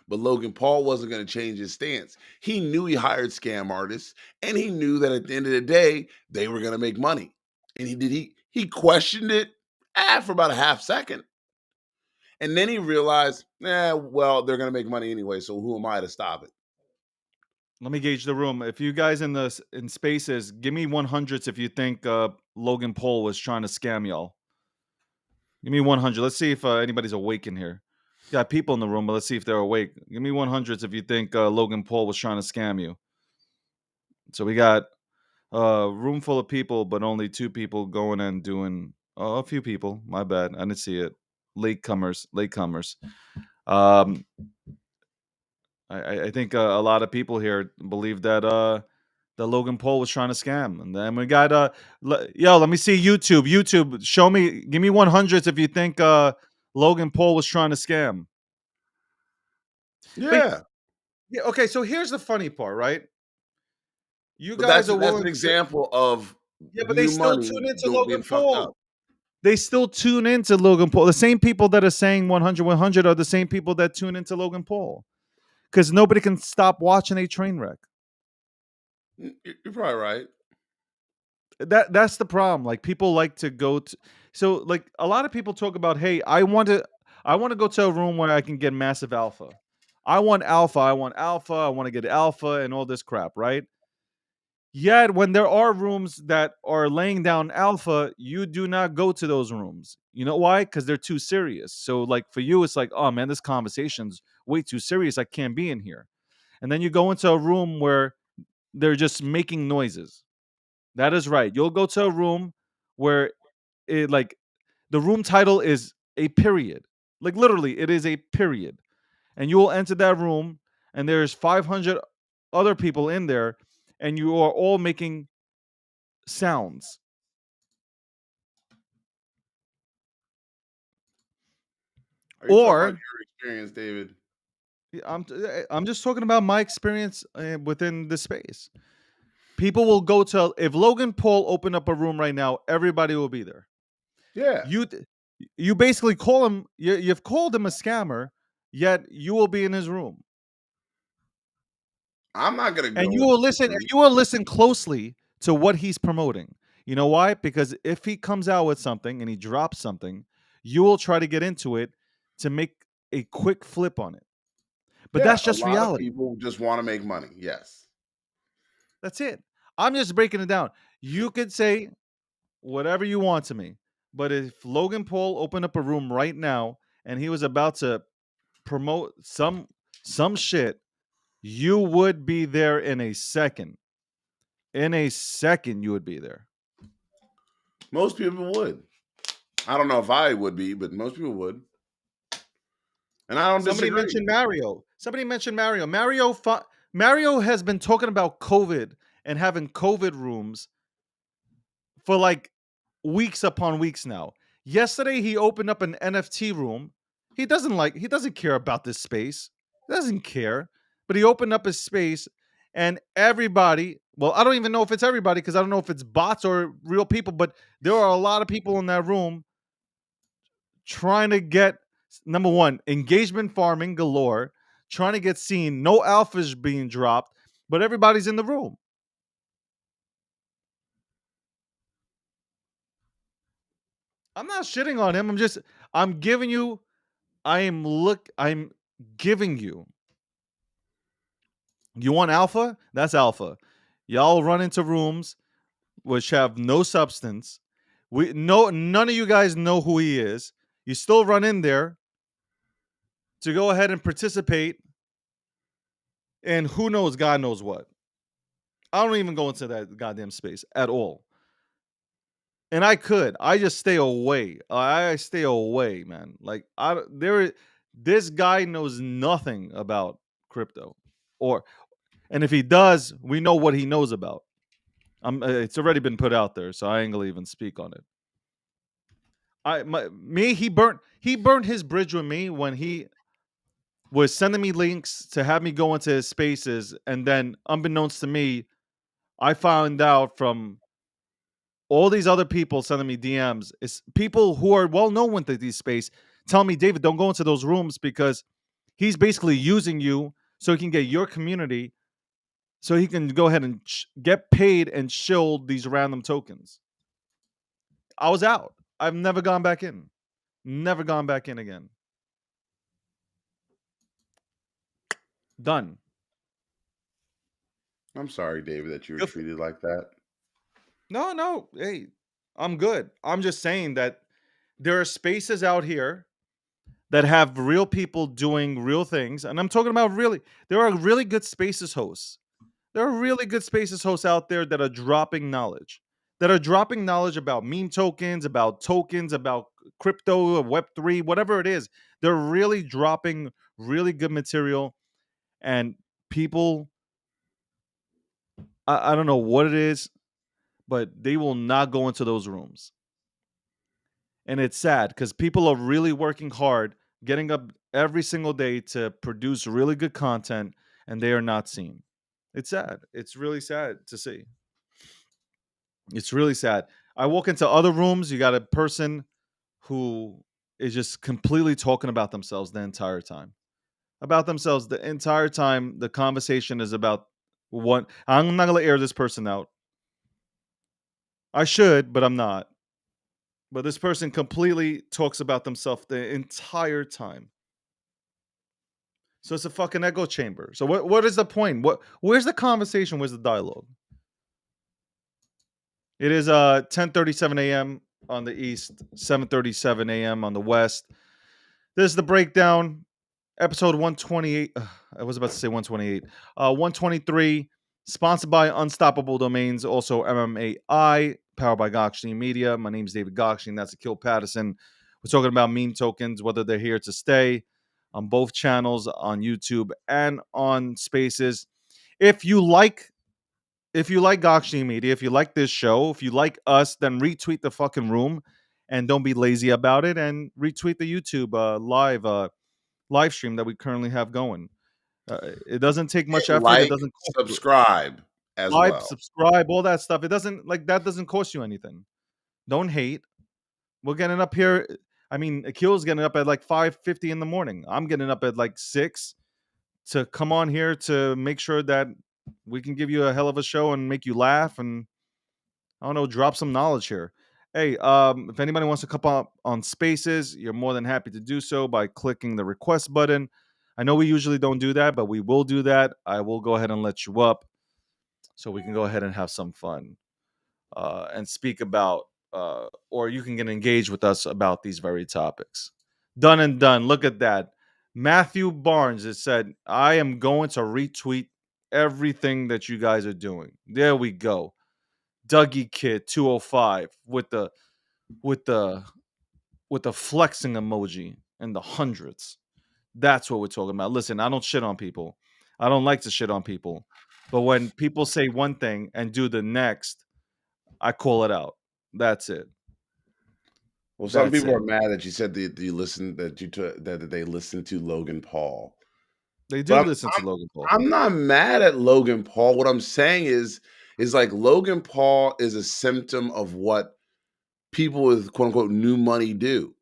But Logan Paul wasn't going to change his stance. He knew he hired scam artists, and he knew that at the end of the day, they were going to make money. And he questioned it for about a half second. And then he realized, well, they're going to make money anyway, so who am I to stop it? Let me gauge the room. If you guys in spaces, give me 100s if you think Logan Paul was trying to scam y'all. Give me 100. Let's see if anybody's awake in here. Got people in the room, but let's see if they're awake. Give me 100s if you think Logan Paul was trying to scam you. So we got a room full of people, but only 2 people going and doing. Oh, a few people. My bad. I didn't see it. Latecomers. Um, I think a lot of people here believe that Logan Paul was trying to scam, and then we got let me see YouTube. YouTube, show me, give me 100s if you think Logan Paul was trying to scam. But Yeah. yeah, okay. So here's the funny part, right? You But guys are that's willing an to, example of yeah, but they new still money tune into Logan being fucked Paul. up. They still tune into Logan Paul. The same people that are saying 100 are the same people that tune into Logan Paul because nobody can stop watching a train wreck. You're probably right. That's the problem. Like people like to go to, so like a lot of people talk about, hey, I want to go to a room where I can get massive alpha. I want alpha, I want alpha, I want to get alpha and all this crap, right? Yet when there are rooms that are laying down alpha, you do not go to those rooms. You know why? Because they're too serious. So like for you, it's like, oh man, this conversation's way too serious. I can't be in here. And then you go into a room where they're just making noises. That is right. You'll go to a room where it like the room title is a period. Like literally, it is a period. And you will enter that room and there's 500 other people in there and you are all making sounds. Are you talking about Or your experience, David? I'm just talking about my experience within the space. People will go to, if Logan Paul opened up a room right now, everybody will be there. Yeah. You basically call him, you've called him a scammer, yet you will be in his room. I'm not gonna And go you into will his listen, and room. you will listen closely to what he's promoting. You know why? Because if he comes out with something and he drops something, you will try to get into it to make a quick flip on it. But Yeah, that's a just lot of reality. people just want to make money. Yes. That's it. I'm just breaking it down. You could say whatever you want to me, but if Logan Paul opened up a room right now and he was about to promote some shit, you would be there in a second. In a second, you would be there. Most people would. I don't know if I would be, but most people would. And I don't Somebody disagree. mentioned Mario. Mario has been talking about COVID and having COVID rooms for like weeks upon weeks now. Yesterday he opened up an NFT room. He doesn't care about this space. He doesn't care. But he opened up his space and everybody, well, I don't even know if it's everybody because I don't know if it's bots or real people, but there are a lot of people in that room trying to get, number one, engagement farming galore, trying to get seen. No alphas being dropped, but everybody's in the room. I'm not shitting on him. I'm giving you, I'm giving you. You want alpha? That's alpha. Y'all run into rooms which have no substance. None of you guys know who he is. You still run in there to go ahead and participate in who knows, God knows what. I don't even go into that goddamn space at all. And I just stay away. I stay away, man. Like this guy knows nothing about crypto, or and if he does, we know what he knows about. It's already been put out there, so I ain't gonna even speak on it. He burnt his bridge with me when he was sending me links to have me go into his spaces, and then unbeknownst to me, I found out from all these other people sending me DMs. It's people who are well known with these space telling me, David, don't go into those rooms because he's basically using you so he can get your community, so he can go ahead and get paid and shield these random tokens. I was out. I've never gone back in. Never gone back in again. Done. I'm sorry, David, that you were treated like that. No. Hey, I'm good. I'm just saying that there are spaces out here that have real people doing real things. And I'm talking about there are really good spaces hosts. There are really good spaces hosts out there that are dropping knowledge. That are dropping knowledge about meme tokens, about crypto, Web3, whatever it is. They're really dropping really good material. And people, I don't know what it is, but they will not go into those rooms. And it's sad because people are really working hard, getting up every single day to produce really good content, and they are not seen. It's sad. It's really sad to see. It's really sad. I walk into other rooms, you got a person who is just completely talking about themselves the entire time. About themselves the entire time. The conversation is about what I'm not gonna air this person out. I should, but I'm not. But this person completely talks about themselves the entire time. So it's a fucking echo chamber. So what is the point? Where's the conversation? Where's the dialogue? It is 10:37 a.m. on the east, 7:37 a.m. on the west. This is the breakdown, episode 128. I was about to say 128. 123, sponsored by Unstoppable Domains, also MMAI, powered by Gokhshtein Media. My name is David Gokhshtein. That's Akil Patterson. We're talking about meme tokens, whether they're here to stay, on both channels, on YouTube and on Spaces. If you like Gokhshtein Media, if you like this show, if you like us, then retweet the fucking room and don't be lazy about it, and retweet the YouTube live stream that we currently have going. It doesn't take much effort. It Like, doesn't cost you. subscribe as Like, well. subscribe, all that stuff. That doesn't cost you anything. Don't hate. We're getting up here. I mean, Akil's getting up at like 5:50 in the morning. I'm getting up at like 6 to come on here to make sure that we can give you a hell of a show and make you laugh and, I don't know, drop some knowledge here. Hey, if anybody wants to come up on Spaces, you're more than happy to do so by clicking the request button. I know we usually don't do that, but we will do that. I will go ahead and let you up so we can go ahead and have some fun and speak about, or you can get engaged with us about these very topics. Done and done. Look at that. Matthew Barnes has said, I am going to retweet everything that you guys are doing. There we go. Dougie Kid 205 with the flexing emoji and the hundreds. That's what we're talking about. Listen, I don't shit on people. I don't like to shit on people. But when people say one thing and do the next, I call it out. That's it. Well, some That's people it. are mad that you said that you listened that they listened to Logan Paul. They But did listen to Logan Paul. I'm not mad at Logan Paul. What I'm saying is like Logan Paul is a symptom of what people with quote unquote new money do.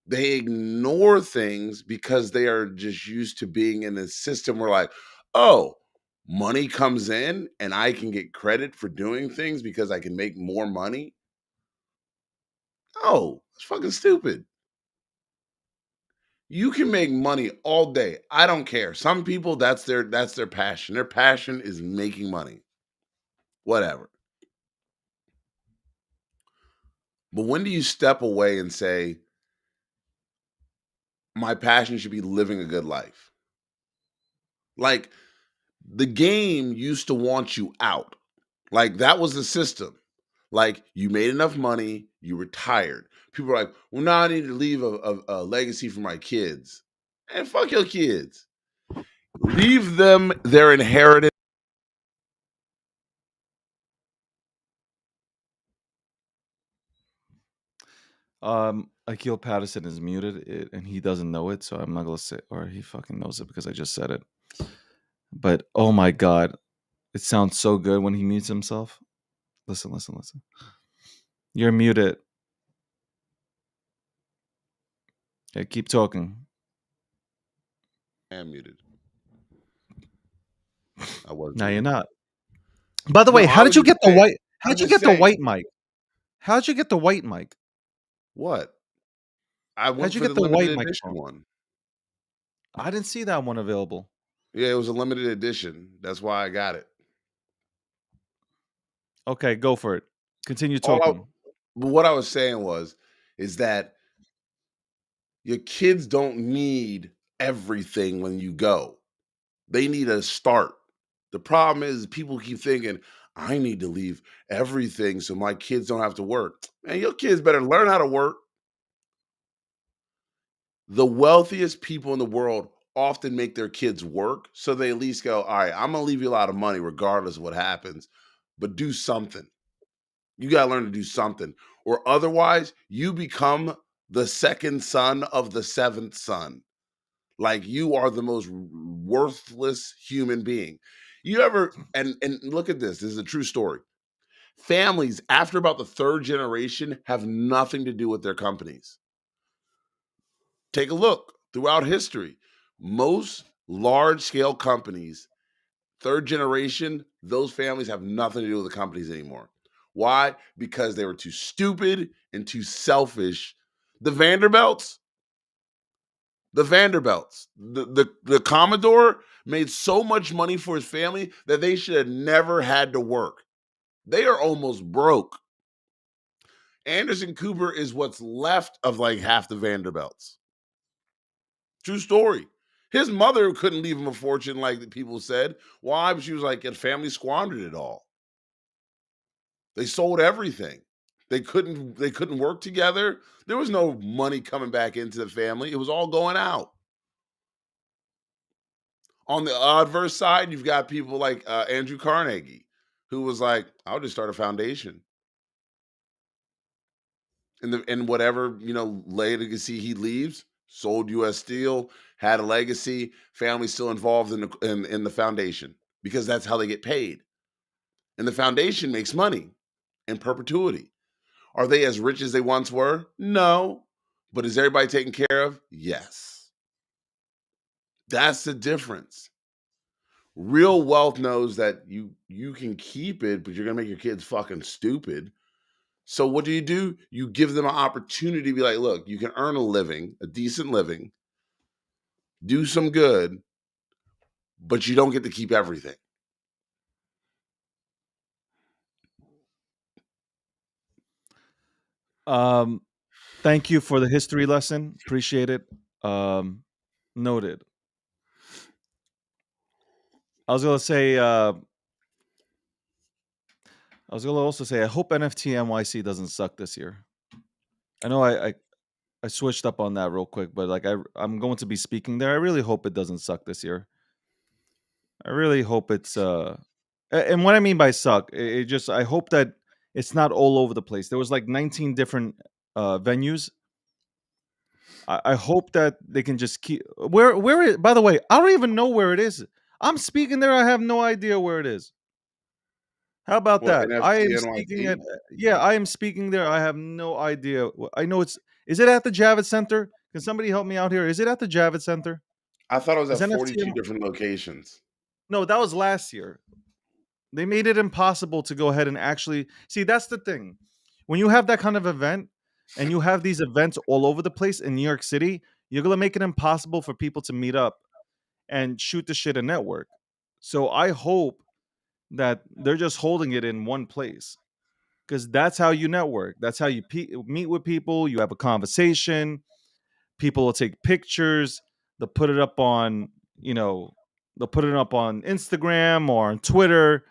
They ignore things because they are just used to being in a system where, like, oh, money comes in and I can get credit for doing things because I can make more money. Oh, it's fucking stupid. You can make money all day. I don't care. Some people, that's their passion. Their passion is making money. Whatever. But when do you step away and say, my passion should be living a good life? Like, the game used to want you out. Like, that was the system. Like, you made enough money, you retired. People are like, well, now I need to leave a legacy for my kids. And fuck your kids. Leave them their inheritance. Akil Patterson is muted, and he doesn't know it, so I'm not gonna say, or he fucking knows it because I just said it. But oh my god, it sounds so good when he mutes himself. Listen, listen, listen. You're muted. Yeah, keep talking. I'm muted. I was Now you're muted. not. By the way, No, I how did was you just get the saying. white? I'm How'd you just get the saying. white mic? How'd you get the white mic? What? I How'd went you for get the the white limited edition microphone? one. I didn't see that one available. Yeah, it was a limited edition. That's why I got it. Okay, go for it. Continue All I, talking. but what I was saying is that your kids don't need everything when you go. They need a start. The problem is people keep thinking, I need to leave everything so my kids don't have to work. Man, your kids better learn how to work. The wealthiest people in the world often make their kids work so they at least go, all right, I'm going to leave you a lot of money regardless of what happens, but do something. You got to learn to do something. Or otherwise, you become the second son of the seventh son. Like, you are the most worthless human being. You ever, and look at this is a true story. Families after about the third generation have nothing to do with their companies. Take a look throughout history. Most large scale companies, third generation, those families have nothing to do with the companies anymore. Why? Because they were too stupid and too selfish. The Vanderbilts, the Commodore made so much money for his family that they should have never had to work. They are almost broke. Anderson Cooper is what's left of like half the Vanderbilts. True story. His mother couldn't leave him a fortune like the people said. Why? She was like, his family squandered it all. They sold everything. They couldn't work together. There was no money coming back into the family. It was all going out. On the adverse side, you've got people like Andrew Carnegie, who was like, I'll just start a foundation. And whatever, legacy he leaves, sold US Steel, had a legacy, family still involved in the foundation because that's how they get paid. And the foundation makes money in perpetuity. Are they as rich as they once were? No. But is everybody taken care of? Yes. That's the difference. Real wealth knows that you can keep it, but you're gonna make your kids fucking stupid. So what do? You give them an opportunity to be like, look, you can earn a living, a decent living, do some good, but you don't get to keep everything. Um, Thank you for the history lesson. Appreciate it. Um, Noted. I was gonna say. I was gonna also say. I hope NFT NYC doesn't suck this year. I know I switched up on that real quick, but like I'm going to be speaking there. I really hope it doesn't suck this year. I really hope it's and what I mean by suck, it just I hope that it's not all over the place. There was like 19 different venues. I hope that they can just keep where it. By the way, I don't even know where it is. I'm speaking there. I have no idea where it is. How about What that? I NFT am speaking at NYC? yeah. I am speaking there. I have no idea. I know it's. Is it at the Javits Center? Can somebody help me out here? Is it at the Javits Center? I thought it was Is at NFC? 42 different locations. No, that was last year. They made it impossible to go ahead and actually see. That's the thing. When you have that kind of event and you have these events all over the place in New York City, you're gonna make it impossible for people to meet up and shoot the shit and network. So I hope that they're just holding it in one place because that's how you network. That's how you meet with people. You have a conversation. People will take pictures. They'll put it up on, they'll put it up on Instagram or on Twitter,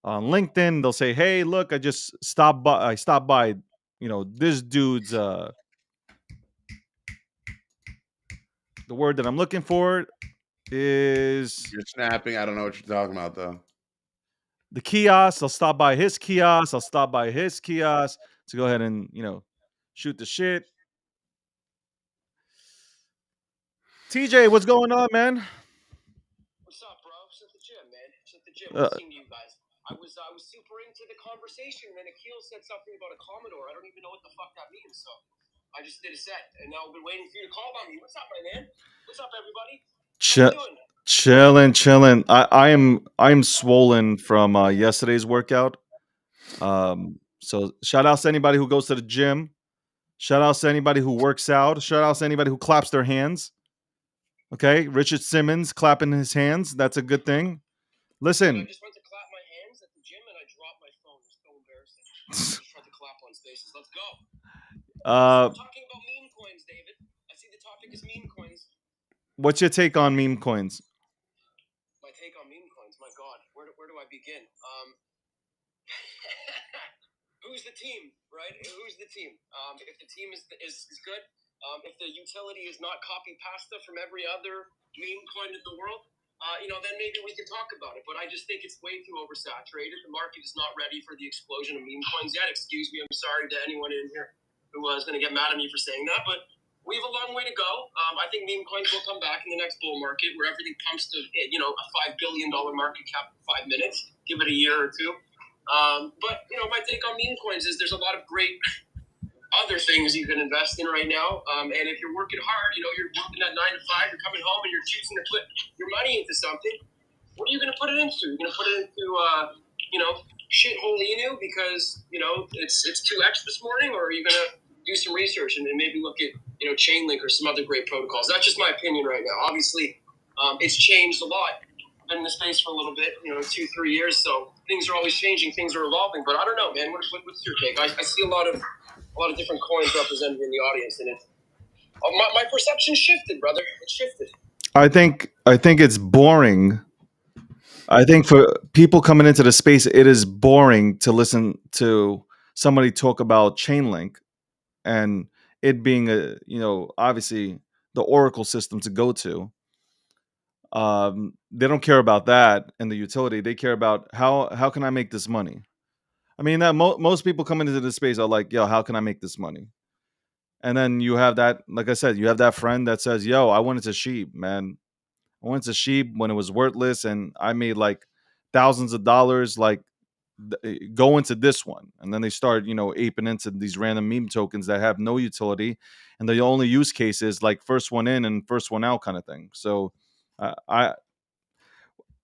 on LinkedIn. They'll say, "Hey, look, I just stopped by. I stopped by, this dude's the word that I'm looking for is You're snapping. I don't know what you're talking about, though. the kiosk. I'll stop by his kiosk. I'll stop by his kiosk to go ahead and, shoot the shit." TJ, what's going on, man? What's up, bro? Just at the gym, man. Just at the gym, Uh, listening to you guys. I was super into the conversation, and then Akil said something about a Commodore. I don't even know what the fuck that means, so I just did a set, and now I've been waiting for you to call on me. What's up, my man? What's up, everybody? How you doing? Chilling. I'm swollen from yesterday's workout. So shout outs to anybody who goes to the gym. Shout outs to anybody who works out. Shout outs to anybody who claps their hands. Okay, Richard Simmons clapping his hands. That's a good thing. I Listen, just went to clap my hands at the gym, and I dropped my phone. It's so embarrassing. I just tried to clap on spaces. Let's go. We're talking about meme coins, David. I see the topic is meme coins. what's your take on meme coins? My take on meme coins. My God, where do I begin? Who's the team, right? Who's the team? If the team is good, if the utility is not copy pasta from every other meme coin in the world, then maybe we can talk about it. But I just think it's way too oversaturated. The market is not ready for the explosion of meme coins yet. Excuse me, I'm sorry to anyone in here who is going to get mad at me for saying that, but we have a long way to go. I think meme coins will come back in the next bull market where everything pumps to a $5 billion market cap in 5 minutes. Give it a year or two. But my take on meme coins is there's a lot of great other things you can invest in right now. And if you're working hard, you're working at 9 to 5, you're coming home and you're choosing to put your money into something. What are you going to put it into? You're going to put it into, shithole Inu because, it's 2x this morning, or are you going to do some research and then maybe look at, Chainlink or some other great protocols? That's just my opinion right now. Obviously, it's changed a lot. Been in the space for a little bit, 2-3 years, so things are always changing, things are evolving. But I don't know, man. What's your take? I see a lot of different coins represented in the audience, and my perception shifted, brother. It shifted. I think it's boring. I think for people coming into the space, it is boring to listen to somebody talk about Chainlink and it being obviously the Oracle system to go to. They don't care about that and the utility. They care about how can I make this money. I mean, that most people coming into this space are like, yo, how can I make this money? And then you have that, like I said, you have that friend that says, yo, I wanted to sheep, man. I went to sheep when it was worthless, and I made like thousands of dollars. Like, go into this one, and then they start, aping into these random meme tokens that have no utility, and the only use case is like first one in and first one out kind of thing. So,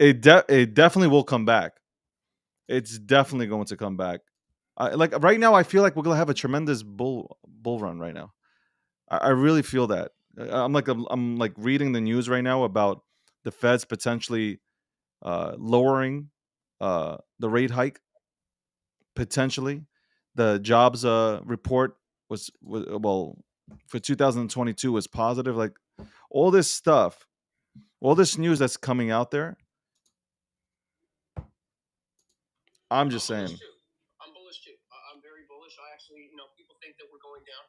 it definitely will come back. It's definitely going to come back. Like right now, I feel like we're gonna have a tremendous bull run right now. I really feel that. I'm like reading the news right now about the Feds potentially lowering the rate hike. Potentially, the jobs report was well for 2022 was positive. Like all this stuff, all this news that's coming out there. I'm just saying. I'm bullish too. I'm very bullish. I actually, people think that we're going down.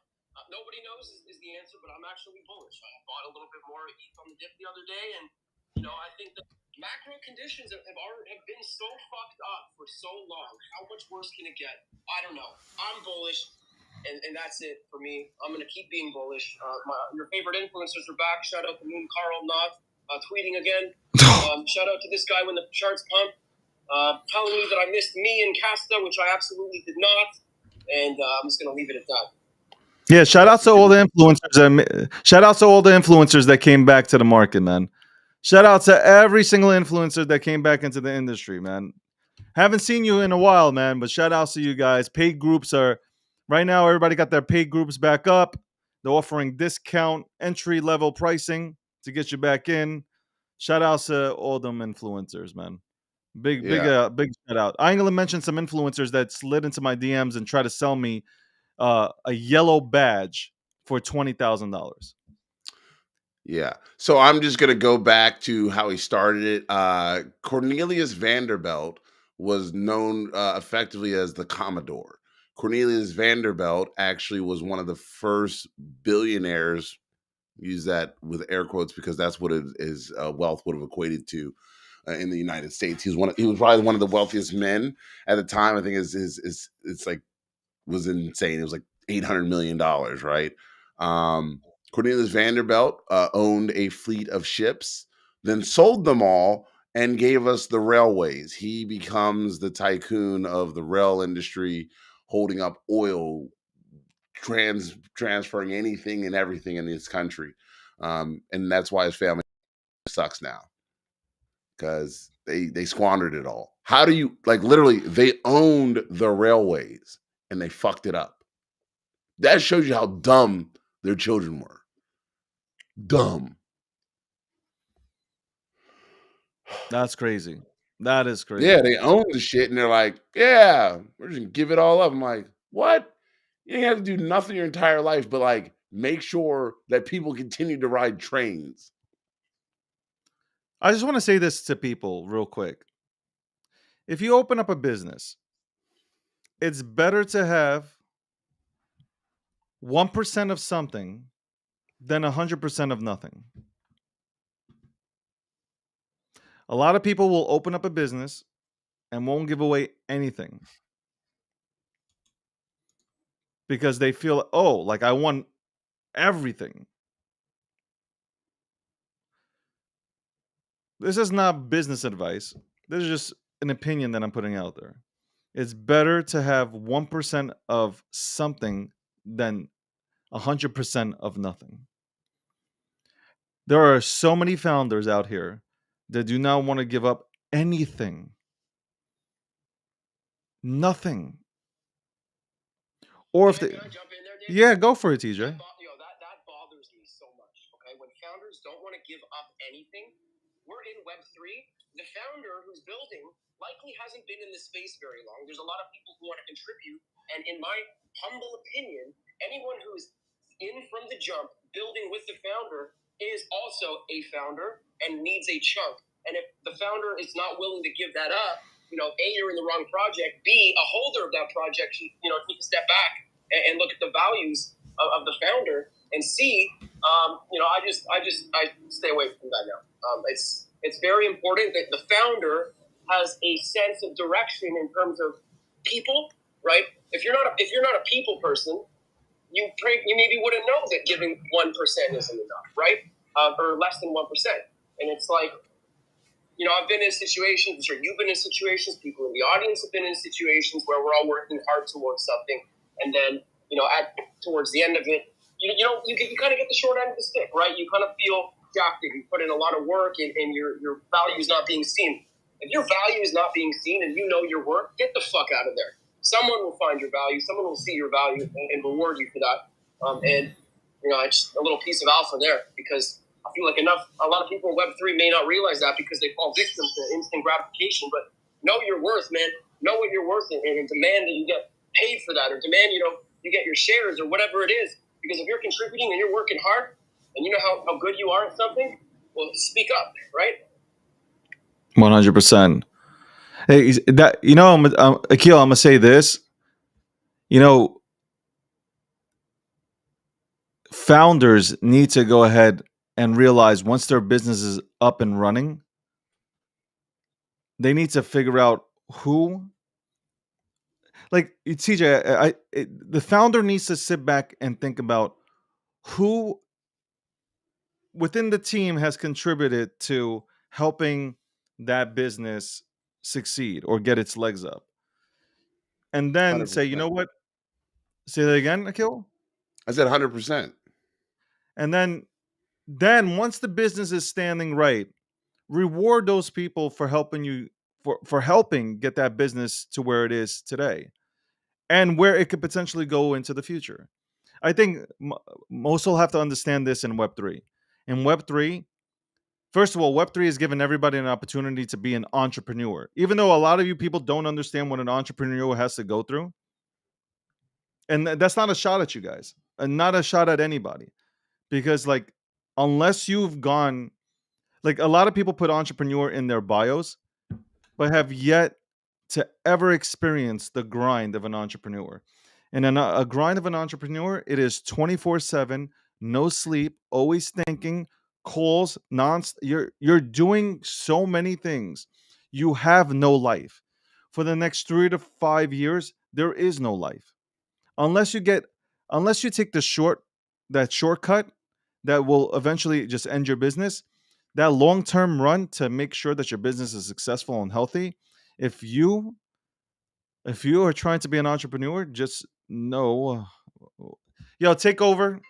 Nobody knows is the answer, but I'm actually bullish. I bought a little bit more ETH on the dip the other day, and I think that macro conditions have been so fucked up for so long. How much worse can it get? I don't know. I'm bullish, and that's it for me. I'm gonna keep being bullish. Your favorite influencers are back. Shout out to Moon Carl Knott, tweeting again. Shout out to this guy when the charts pump. Telling me that I missed me and Casta, which I absolutely did not, and I'm just going to leave it at that. Yeah, shout out to all the influencers. Shout out to all the influencers that came back to the market, man. Shout out to every single influencer that came back into the industry, man. Haven't seen you in a while, man, but shout outs to you guys. Paid groups are right now, everybody got their paid groups back up. They're offering discount entry level pricing to get you back in. Shout outs to all them influencers, man. Yeah. Big shout out. I'm gonna mention some influencers that slid into my DMs and try to sell me a yellow badge for $20,000. Yeah. So I'm just gonna go back to how he started it. Cornelius Vanderbilt was known effectively as the Commodore. Cornelius Vanderbilt actually was one of the first billionaires. Use that with air quotes because that's what his wealth would have equated to in the United States. He was probably one of the wealthiest men at the time. I think his it's like was insane. It was like $800 million, right? Cornelius Vanderbilt owned a fleet of ships, then sold them all and gave us the railways. He becomes the tycoon of the rail industry, holding up oil, transferring anything and everything in this country. And that's why his family sucks now because they squandered it all. How do you like literally they owned the railways and they fucked it up? That shows you how dumb their children were. Dumb. That's crazy. That is Yeah, crazy. they own the shit and they're like, yeah, we're just gonna give it all up. I'm like, what? You ain't have to do nothing your entire life, but like make sure that people continue to ride trains. I just want to say this to people real quick. If you open up a business, it's better to have 1% of something than 100% of nothing. A lot of people will open up a business and won't give away anything because they feel, oh, like I want everything. This is not business advice. This is just an opinion that I'm putting out there. It's better to have 1% of something than 100% of nothing. There are so many founders out here that do not want to give up anything. Nothing. Or if they, Can I jump in there, Dave? yeah, go for it, TJ. That bothers me so much. Okay, when founders don't want to give up anything, we're in Web3. The founder who's building likely hasn't been in the space very long. There's a lot of people who want to contribute, and in my humble opinion, anyone who's in from the jump, building with the founder, is also a founder and needs a chunk. And if the founder is not willing to give that up, A, you're in the wrong project. B, a holder of that project should, take a step back and look at the values of the founder. And C, I stay away from that now. It's very important that the founder has a sense of direction in terms of people, right? If you're not a people person, you maybe wouldn't know that giving 1% isn't enough, right? Or less than 1%. And it's like, I've been in situations, I'm sure you've been in situations, people in the audience have been in situations where we're all working hard towards something. And then, towards the end of it, you kind of get the short end of the stick, right? You kind of feel jacked. You put in a lot of work and your value is not being seen. If your value is not being seen and you know your work, get the fuck out of there. Someone will find your value. Someone will see your value and reward you for that. It's a little piece of alpha there because I feel like a lot of people in Web3 may not realize that because they fall victim to instant gratification. But know your worth, man. Know what you're worth and demand that you get paid for that, or demand you get your shares or whatever it is. Because if you're contributing and you're working hard and you know how good you are at something, well, speak up, right? 100%. Hey, Akil, I'm gonna say this. Founders need to go ahead and realize once their business is up and running, they need to figure out who. Like TJ, the founder needs to sit back and think about who within the team has contributed to helping that business succeed or get its legs up. And then say, you 100%. know what? Say that again, Akil? I said 100%. And then once the business is standing right, reward those people for helping you for helping get that business to where it is today and where it could potentially go into the future. I think most will have to understand this in Web3. In Web3, first of all, Web3 has given everybody an opportunity to be an entrepreneur. Even though a lot of you people don't understand what an entrepreneur has to go through, and that's not a shot at you guys, and not a shot at anybody, because like unless you've gone, like a lot of people put entrepreneur in their bios, but have yet to ever experience the grind of an entrepreneur. And a grind of an entrepreneur, it is 24/7, no sleep, always thinking, calls, you're doing so many things. You have no life. For the next 3 to 5 years, there is no life. Unless you get unless you take that shortcut that will eventually just end your business, that long-term run to make sure that your business is successful and healthy, if you are trying to be an entrepreneur, just know, yo, take over.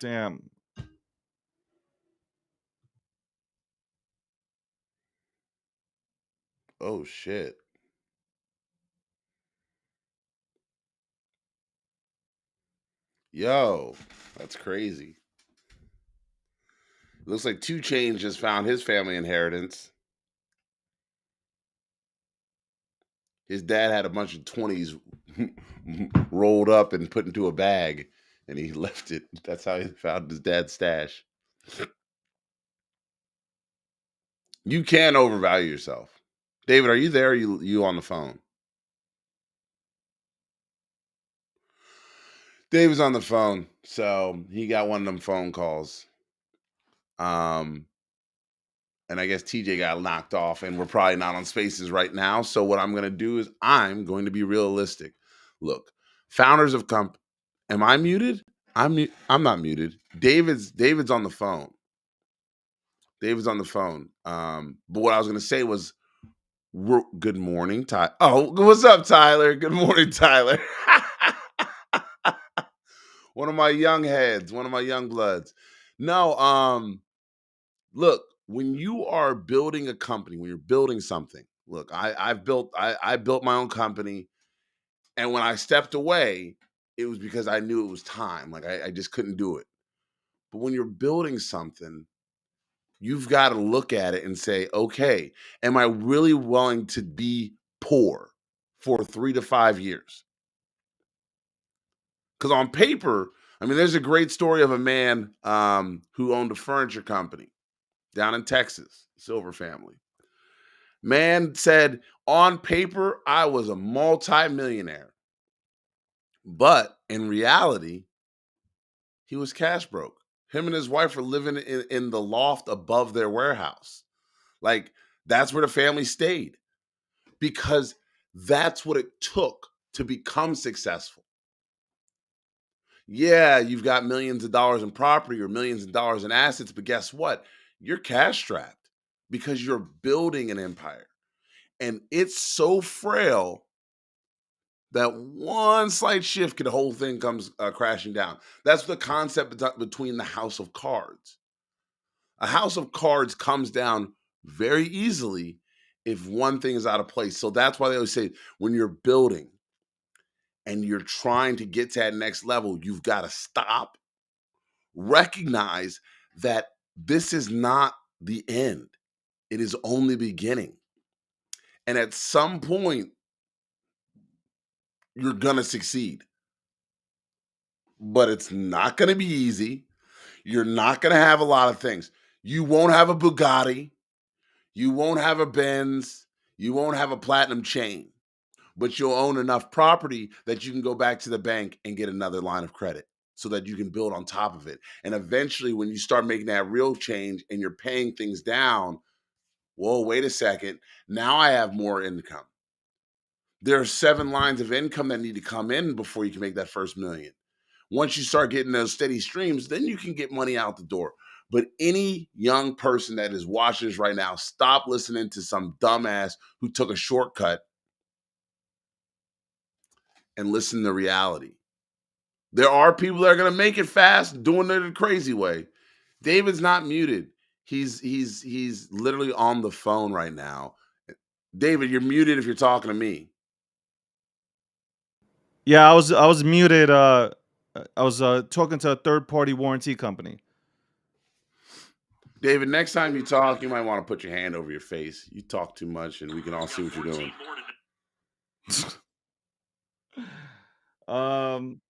Damn. Oh shit. Yo, that's crazy. Looks like 2 Chainz just found his family inheritance. His dad had a bunch of 20s rolled up and put into a bag, and he left it. That's how he found his dad's stash. You can overvalue yourself. David, are you there? Or you on the phone? David's on the phone, so he got one of them phone calls. And I guess TJ got knocked off, and we're probably not on Spaces right now. So what I'm going to do is I'm going to be realistic. Look, founders of am I muted? I'm not muted. David's on the phone. David's on the phone. But what I was going to say was, good morning, Tyler. Oh, what's up, Tyler? Good morning, Tyler. One of my young heads, one of my young bloods. No, look, when you are building a company, when you're building something, look, I built my own company, and when I stepped away, it was because I knew it was time. Like I just couldn't do it. But when you're building something, you've got to look at it and say, okay, am I really willing to be poor for 3 to 5 years? Because on paper, I mean, there's a great story of a man who owned a furniture company down in Texas, Silver family. Man said, on paper, I was a multi-millionaire. But in reality, he was cash broke. Him and his wife were living in the loft above their warehouse. Like, that's where the family stayed because that's what it took to become successful. Yeah, you've got millions of dollars in property or millions of dollars in assets, but guess what? You're cash strapped because you're building an empire. And it's so frail that one slight shift could the whole thing comes crashing down. That's the concept between the house of cards. A house of cards comes down very easily if one thing is out of place. So that's why they always say when you're building and you're trying to get to that next level, you've got to stop, recognize that this is not the end. It is only beginning. And at some point, you're going to succeed. But it's not going to be easy. You're not going to have a lot of things. You won't have a Bugatti. You won't have a Benz. You won't have a platinum chain. But you'll own enough property that you can go back to the bank and get another line of credit so that you can build on top of it. And eventually, when you start making that real change and you're paying things down, whoa, wait a second. Now I have more income. There are 7 lines of income that need to come in before you can make that first million. Once you start getting those steady streams, then you can get money out the door. But any young person that is watching this right now, stop listening to some dumbass who took a shortcut and listen to reality. There are people that are gonna make it fast, doing it the crazy way. David's not muted. He's literally on the phone right now. David, you're muted if you're talking to me. Yeah, I was muted. I was talking to a third party warranty company. David, next time you talk, you might want to put your hand over your face. You talk too much, and we can all see what you're doing. um,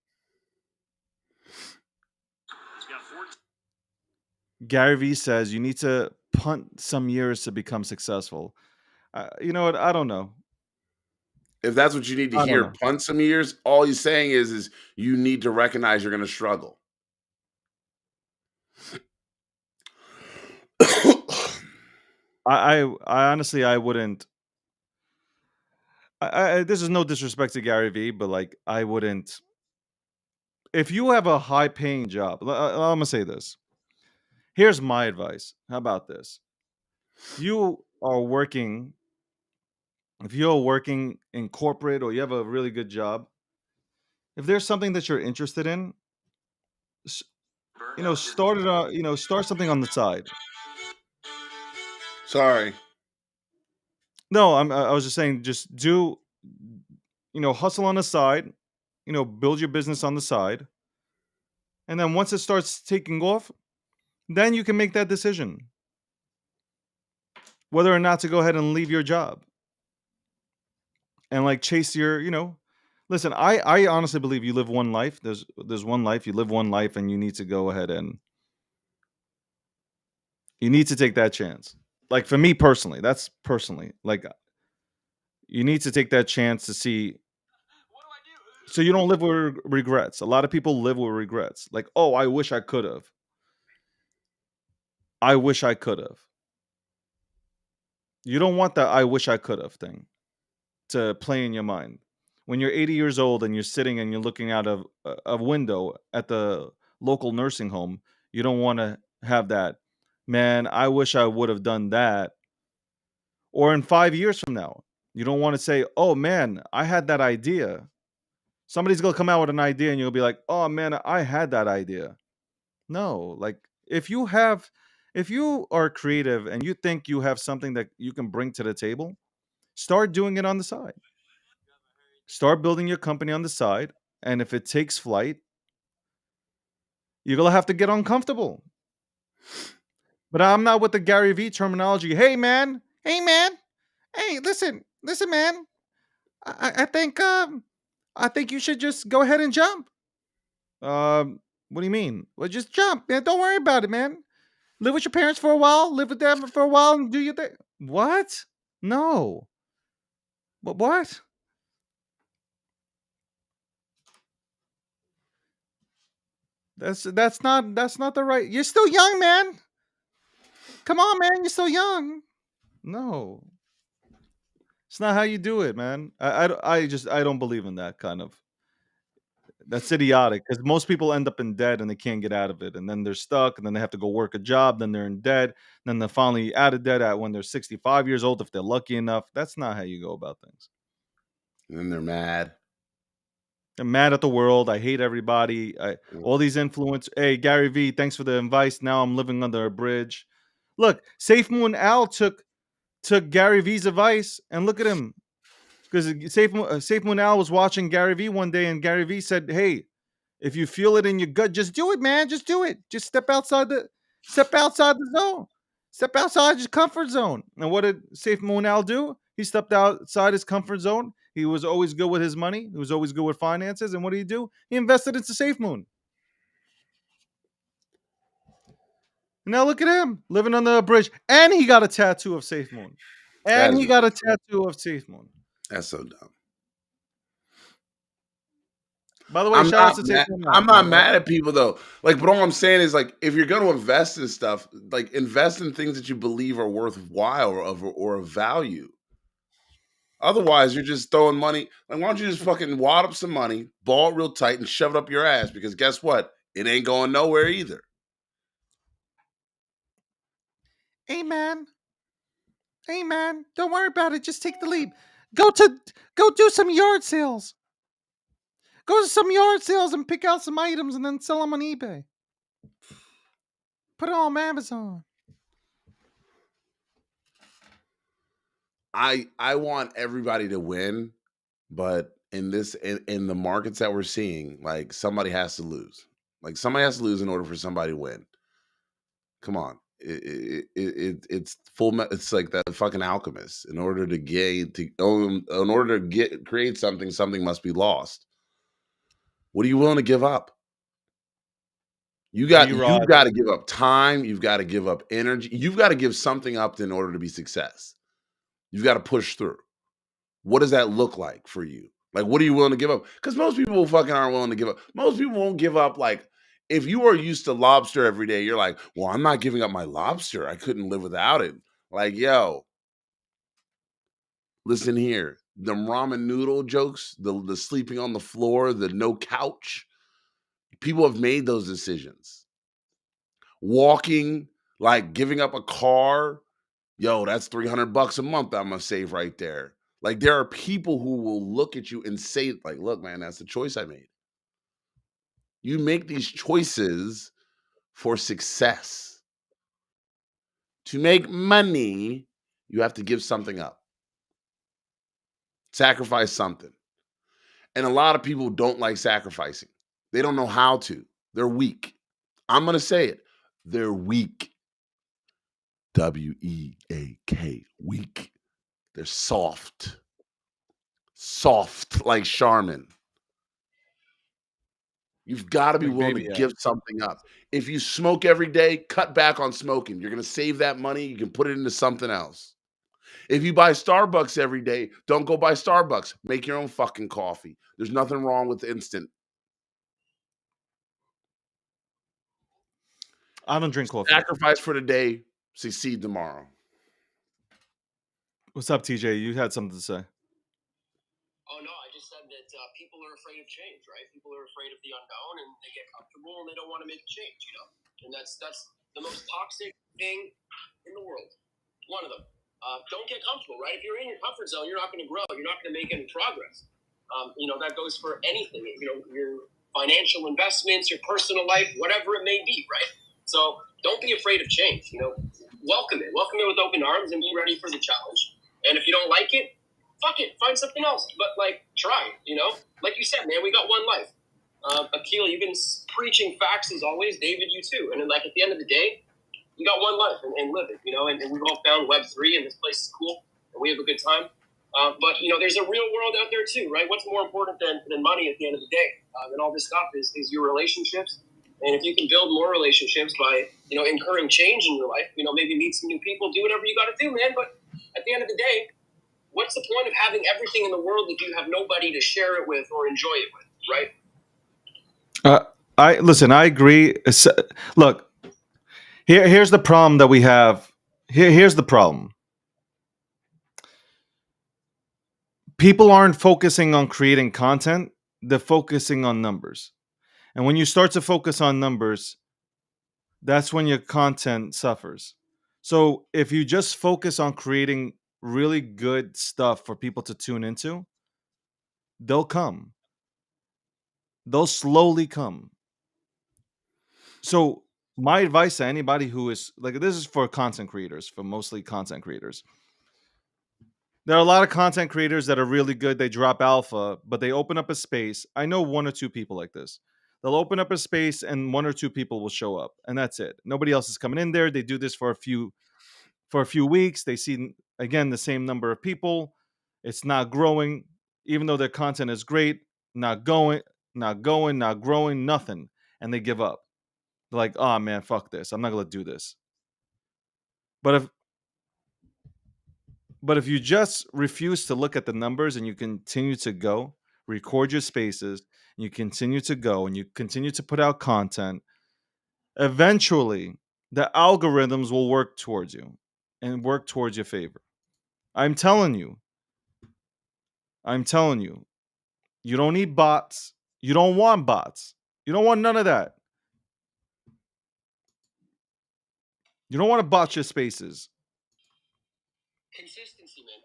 Gary Vee says you need to punt some years to become successful. You know what? I don't know. If that's what you need to I don't hear, know. punt some years. All he's saying is you need to recognize you're going to struggle. I honestly I wouldn't. This is no disrespect to Gary Vee, but like I wouldn't. If you have a high paying job, I'm gonna say this. Here's my advice. How about this? You are working. If you're working in corporate or you have a really good job, if there's something that you're interested in, s- start it. Start something on the side. Sorry. No, I was just saying, just do, hustle on the side. Build your business on the side, and then once it starts taking off, then you can make that decision whether or not to go ahead and leave your job and like chase your. Listen, I honestly believe you live one life. There's one life. You live one life, and you need to go ahead and you need to take that chance. Like for me personally, that's personally like you need to take that chance to see so you don't live with regrets. A lot of people live with regrets. Like, oh, I wish I could have. I wish I could have. You don't want that I wish I could have thing to play in your mind. When you're 80 years old and you're sitting and you're looking out of a window at the local nursing home, you don't want to have that, man, I wish I would have done that. Or in 5 years from now, you don't want to say, "Oh man, I had that idea." Somebody's going to come out with an idea and you'll be like, "Oh man, I had that idea." No, like if you are creative and you think you have something that you can bring to the table, start doing it on the side. Start building your company on the side, and if it takes flight, you're gonna have to get uncomfortable. But I'm not with the Gary Vee terminology. Hey man, hey, listen, man. I think you should just go ahead and jump. What do you mean? Well, just jump, man. Don't worry about it, man. Live with your parents for a while. Live with them for a while, and do your thing. What? No. But what? That's not the right. You're still young, man. Come on, man. You're still young. No, it's not how you do it, man. I don't believe in that kind of. That's idiotic because most people end up in debt and they can't get out of it, and then they're stuck, and then they have to go work a job. Then they're in debt. Then they're finally out of debt at when they're 65 years old if they're lucky enough. That's not how you go about things. And then they're mad. I'm mad at the world. I hate everybody. All these influence. Hey, Gary Vee, thanks for the advice. Now I'm living under a bridge. Look, Safe Moon Al took Gary Vee's advice, and look at him. Because Safe Moon Al was watching Gary Vee one day, and Gary Vee said, "Hey, if you feel it in your gut, just do it, man. Just do it. Just step outside the zone. Step outside your comfort zone." And what did Safe Moon Al do? He stepped outside his comfort zone. He was always good with his money. He was always good with finances. And what did he do? He invested into Safe Moon. And now look at him living under a bridge, and he got a tattoo of Safe Moon, That and is he got a tattoo of Safe Moon. that's so dumb. By the way, shout out to Safe Moon I'm Al. not mad at people though. Like, but all I'm saying is like if you're gonna invest in stuff, like invest in things that you believe are worthwhile or of value. Otherwise, you're just throwing money. Like, why don't you just fucking wad up some money, ball it real tight, and shove it up your ass? Because guess what? It ain't going nowhere either. Hey man, hey man, don't worry about it. Just take the leap. Go to go do some yard sales. Go to some yard sales and pick out some items and then sell them on eBay. Put it on Amazon. I want everybody to win, but in the markets that we're seeing, like somebody has to lose. Like somebody has to lose in order for somebody to win. Come on. It's it's like that fucking alchemist. In order to create something, something must be lost. What are you willing to give up? You've got to give up time. You've got to give up energy. You've got to give something up in order to be success. You've got to push through. What does that look like for you? Like, what are you willing to give up? Because most people fucking aren't willing to give up. Most people won't give up. Like, if you are used to lobster every day, you're like, well, I'm not giving up my lobster. I couldn't live without it. Like, yo, listen here. The ramen noodle jokes, the sleeping on the floor, the no couch. People have made those decisions. Walking, like giving up a car, yo, that's $300 a month I'm gonna save right there. Like there are people who will look at you and say, like, look, man, that's the choice I made. You make these choices for success. To make money, you have to give something up. Sacrifice something. And a lot of people don't like sacrificing. They don't know how to. They're weak. I'm gonna say it. They're weak. W-E-A-K, weak. They're soft. Soft like Charmin. You've got to be Like willing to baby give something up. If you smoke every day, cut back on smoking. You're going to save that money. You can put it into something else. If you buy Starbucks every day, don't go buy Starbucks. Make your own fucking coffee. There's nothing wrong with instant. I don't drink coffee. Sacrifice for today, succeed tomorrow. What's up, TJ? You had something to say. Oh no, I just said that people are afraid of change, right? People are afraid of the unknown, and they get comfortable, and they don't want to make a change, you know. And that's the most toxic thing in the world. One of them. Don't get comfortable, right? If you're in your comfort zone, you're not going to grow. You're not going to make any progress. You know, that goes for anything. You know, your financial investments, your personal life, whatever it may be, right? So don't be afraid of change. You know, welcome it with open arms, and be ready for the challenge. And if you don't like it, fuck it, find something else. But like, try. You know, like you said, man, we got one life. Akil, you've been preaching facts as always. David, you too. And then, like, at the end of the day, you got one life and live it, you know, and we've all found Web3 and this place is cool and we have a good time. But, you know, there's a real world out there too, right? What's more important than money at the end of the day? And all this stuff is your relationships. And if you can build more relationships by, you know, incurring change in your life, you know, maybe meet some new people, do whatever you got to do, man. But at the end of the day, what's the point of having everything in the world if you have nobody to share it with or enjoy it with, right? I agree. Look, here's the problem that we have. Here's the problem. People aren't focusing on creating content, they're focusing on numbers. And when you start to focus on numbers, that's when your content suffers. So if you just focus on creating really good stuff for people to tune into, they'll come. They'll slowly come. So my advice to anybody who is like, this is for content creators, for mostly content creators. There are a lot of content creators that are really good. They drop alpha, but they open up a space. I know one or two people like this. They'll open up a space and one or two people will show up, and that's it. Nobody else is coming in there. They do this for a few weeks. They see again the same number of people. It's not growing, even though their content is great. Not going, not growing, nothing, and they give up. They're like, "Oh man, fuck this. I'm not gonna do this." But if you just refuse to look at the numbers and you continue to go, record your spaces, and you continue to go and you continue to put out content, eventually the algorithms will work towards you and work towards your favor. I'm telling you. You don't need bots. You don't want bots. You don't want none of that. You don't want to bot your spaces. Consistency, man.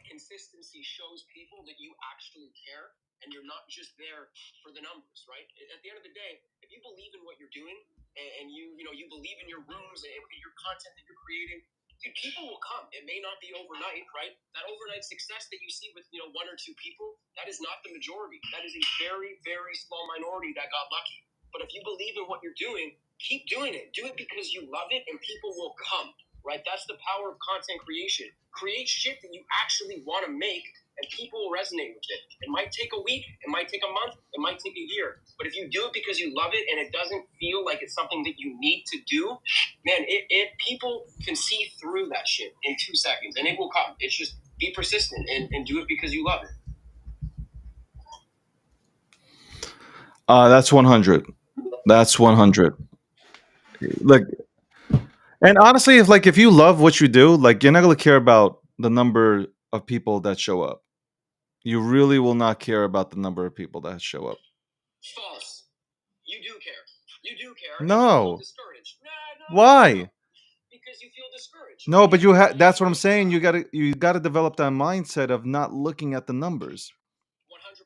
Consistency shows people that you actually care and you're not just there for the numbers, right? At the end of the day, if you believe in what you're doing and you believe in your rooms and your content that you're creating, dude, people will come. It may not be overnight, right? That overnight success that you see with one or two people, that is not the majority. That is a very, very small minority that got lucky. But if you believe in what you're doing, keep doing it. Do it because you love it, and people will come, right? That's the power of content creation. Create shit that you actually want to make, and people will resonate with it. It might take a week, it might take a month, it might take a year. But if you do it because you love it and it doesn't feel like it's something that you need to do, man, people can see through that shit in 2 seconds, and it will come. It's just be persistent and do it because you love it. That's 100. That's 100. Like, and honestly, if you love what you do, like you're not gonna care about the number of people that show up. You really will not care about the number of people that show up. False. You do care. You do care. No. You feel discouraged. No. Why? Because you feel discouraged. No, but you have. That's what I'm saying. You gotta develop that mindset of not looking at the numbers. 100%.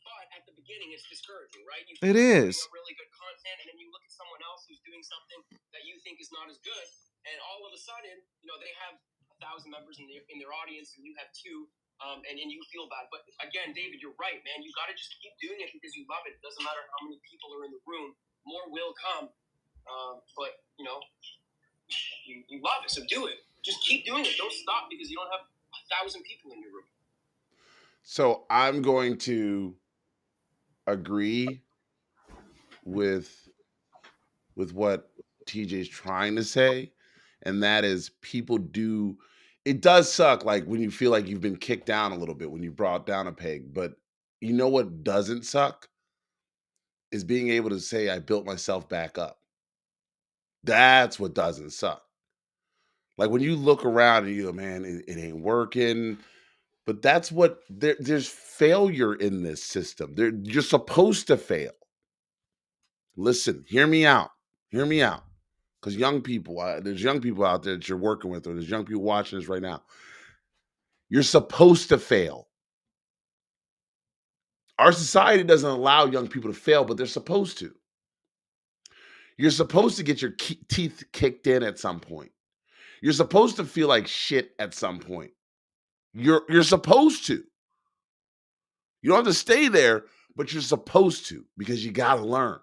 But at the beginning, it's discouraging, right? You It feel is. doing really good content, and then you look at someone else who's doing something that you think is not as good, and all of a sudden, they have 1,000 members in their audience, and you have 2, and you feel bad. But again, David, you're right, man. You got to just keep doing it because you love it. It doesn't matter how many people are in the room; more will come. But you love it, so do it. Just keep doing it. Don't stop because you don't have 1,000 people in your room. So I'm going to agree with what TJ's trying to say, and that is people do. It does suck, like when you feel like you've been kicked down a little bit, when you brought down a peg. But you know what doesn't suck is being able to say I built myself back up. That's what doesn't suck. Like when you look around and you go, man, it ain't working. But that's what there's failure in this system. You're supposed to fail. Listen, hear me out. Hear me out. Because young people, there's young people out there that you're working with, or there's young people watching this right now. You're supposed to fail. Our society doesn't allow young people to fail, but they're supposed to. You're supposed to get your teeth kicked in at some point. You're supposed to feel like shit at some point. You're supposed to. You don't have to stay there, but you're supposed to because you got to learn.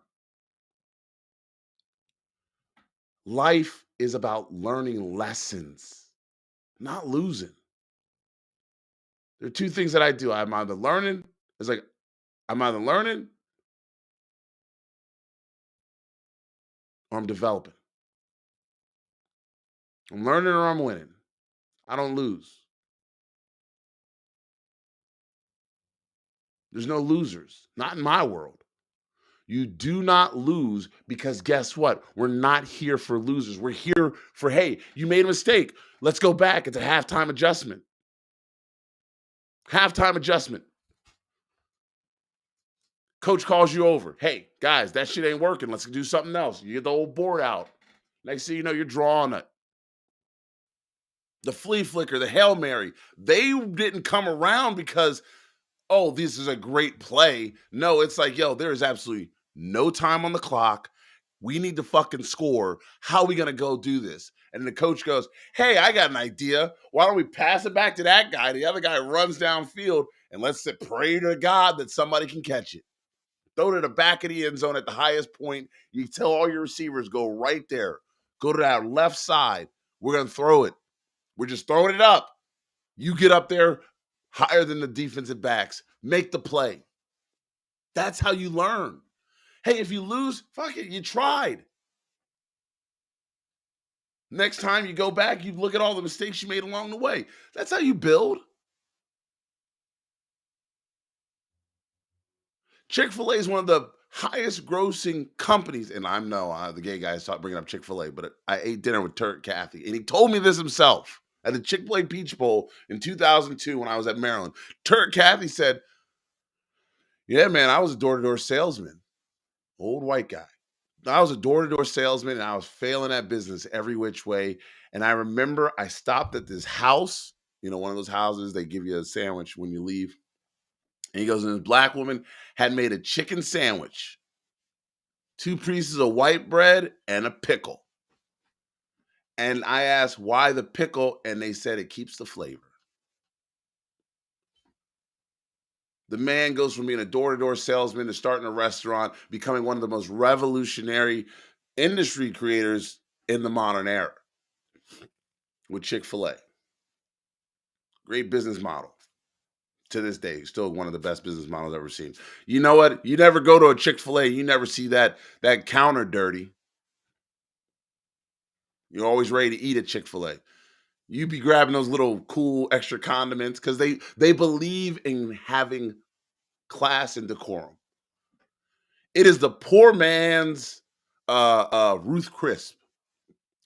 Life is about learning lessons, not losing. There are 2 things that I do. I'm either learning or I'm developing. I'm learning or I'm winning. I don't lose. There's no losers, not in my world. You do not lose because guess what? We're not here for losers. We're here for, hey, you made a mistake. Let's go back. It's a halftime adjustment. Halftime adjustment. Coach calls you over. Hey, guys, that shit ain't working. Let's do something else. You get the old board out. Next thing you know, you're drawing it. The flea flicker, the Hail Mary, they didn't come around because, oh, this is a great play. No, it's like, yo, there is absolutely no time on the clock. We need to fucking score. How are we going to go do this? And the coach goes, hey, I got an idea. Why don't we pass it back to that guy? The other guy runs downfield, and let's pray to God that somebody can catch it. Throw to the back of the end zone at the highest point. You tell all your receivers, go right there. Go to that left side. We're going to throw it. We're just throwing it up. You get up there higher than the defensive backs. Make the play. That's how you learn. Hey, if you lose, fuck it, you tried. Next time you go back, you look at all the mistakes you made along the way. That's how you build. Chick-fil-A is one of the highest grossing companies, and I know the gay guy stopped bringing up Chick-fil-A, but I ate dinner with Turk Cathy, and he told me this himself at the Chick-fil-A Peach Bowl in 2002 when I was at Maryland. Turk Cathy said, yeah, man, I was a door-to-door salesman. Old white guy. I was a door-to-door salesman, and I was failing at business every which way. And I remember I stopped at this house, one of those houses, they give you a sandwich when you leave. And he goes, and this black woman had made a chicken sandwich, 2 pieces of white bread, and a pickle. And I asked, why the pickle? And they said it keeps the flavor. The man goes from being a door-to-door salesman to starting a restaurant, becoming one of the most revolutionary industry creators in the modern era with Chick-fil-A. Great business model. To this day, still one of the best business models I've ever seen. You know what? You never go to a Chick-fil-A, you never see that counter dirty. You're always ready to eat at Chick-fil-A. You be grabbing those little cool extra condiments because they believe in having class and decorum. It is the poor man's Ruth Crisp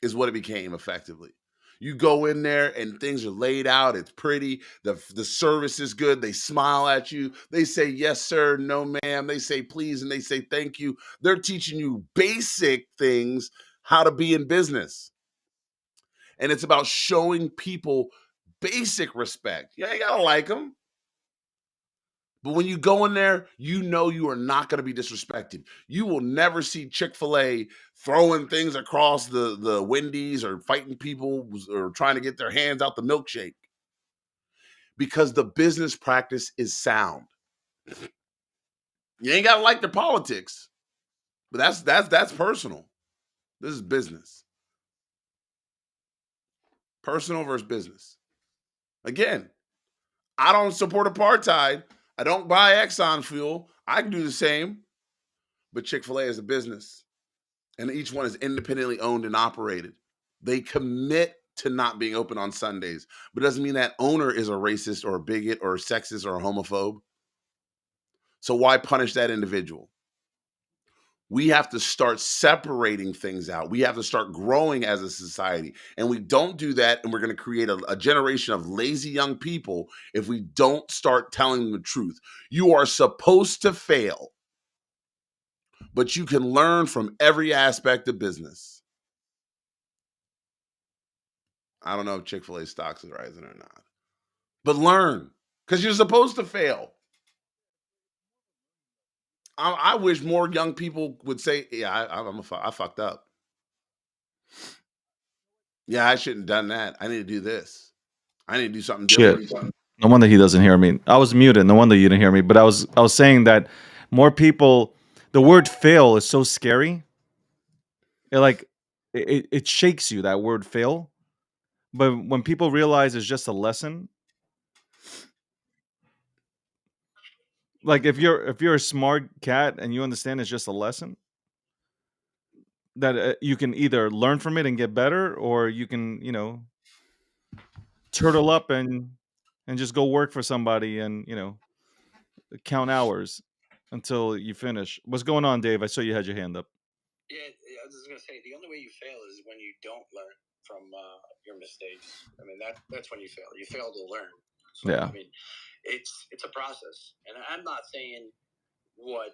is what it became effectively. You go in there and things are laid out. It's pretty. The service is good. They smile at you. They say, yes, sir. No, ma'am. They say, please. And they say, thank you. They're teaching you basic things, how to be in business. And it's about showing people basic respect. Yeah, you gotta like them. But when you go in there, you know you are not going to be disrespected. You will never see Chick-fil-A throwing things across the Wendy's or fighting people or trying to get their hands out the milkshake because the business practice is sound. You ain't got to like their politics, but that's personal. This is business. Personal versus business. Again, I don't support apartheid. I don't buy Exxon fuel. I can do the same, but Chick-fil-A is a business. And each one is independently owned and operated. They commit to not being open on Sundays, but it doesn't mean that owner is a racist or a bigot or a sexist or a homophobe. So why punish that individual? We have to start separating things out. We have to start growing as a society. And we don't do that, and we're going to create a generation of lazy young people if we don't start telling them the truth. You are supposed to fail, but you can learn from every aspect of business. I don't know if Chick-fil-A stocks is rising or not. But learn, because you're supposed to fail. I wish more young people would say, yeah, I fucked up. Yeah, I shouldn't have done that. I need to do this. I need to do something different. Shit. No wonder he doesn't hear me. I was muted. No wonder you didn't hear me. But I was saying that more people, the word fail is so scary. It shakes you, that word fail. But when people realize it's just a lesson, like if you're a smart cat and you understand it's just a lesson, that you can either learn from it and get better, or you can, turtle up and just go work for somebody and, count hours until you finish. What's going on, Dave? I saw you had your hand up. Yeah, I was just gonna say the only way you fail is when you don't learn from your mistakes. I mean, that's when you fail. You fail to learn. So, Yeah. I mean, it's a process, and I'm not saying what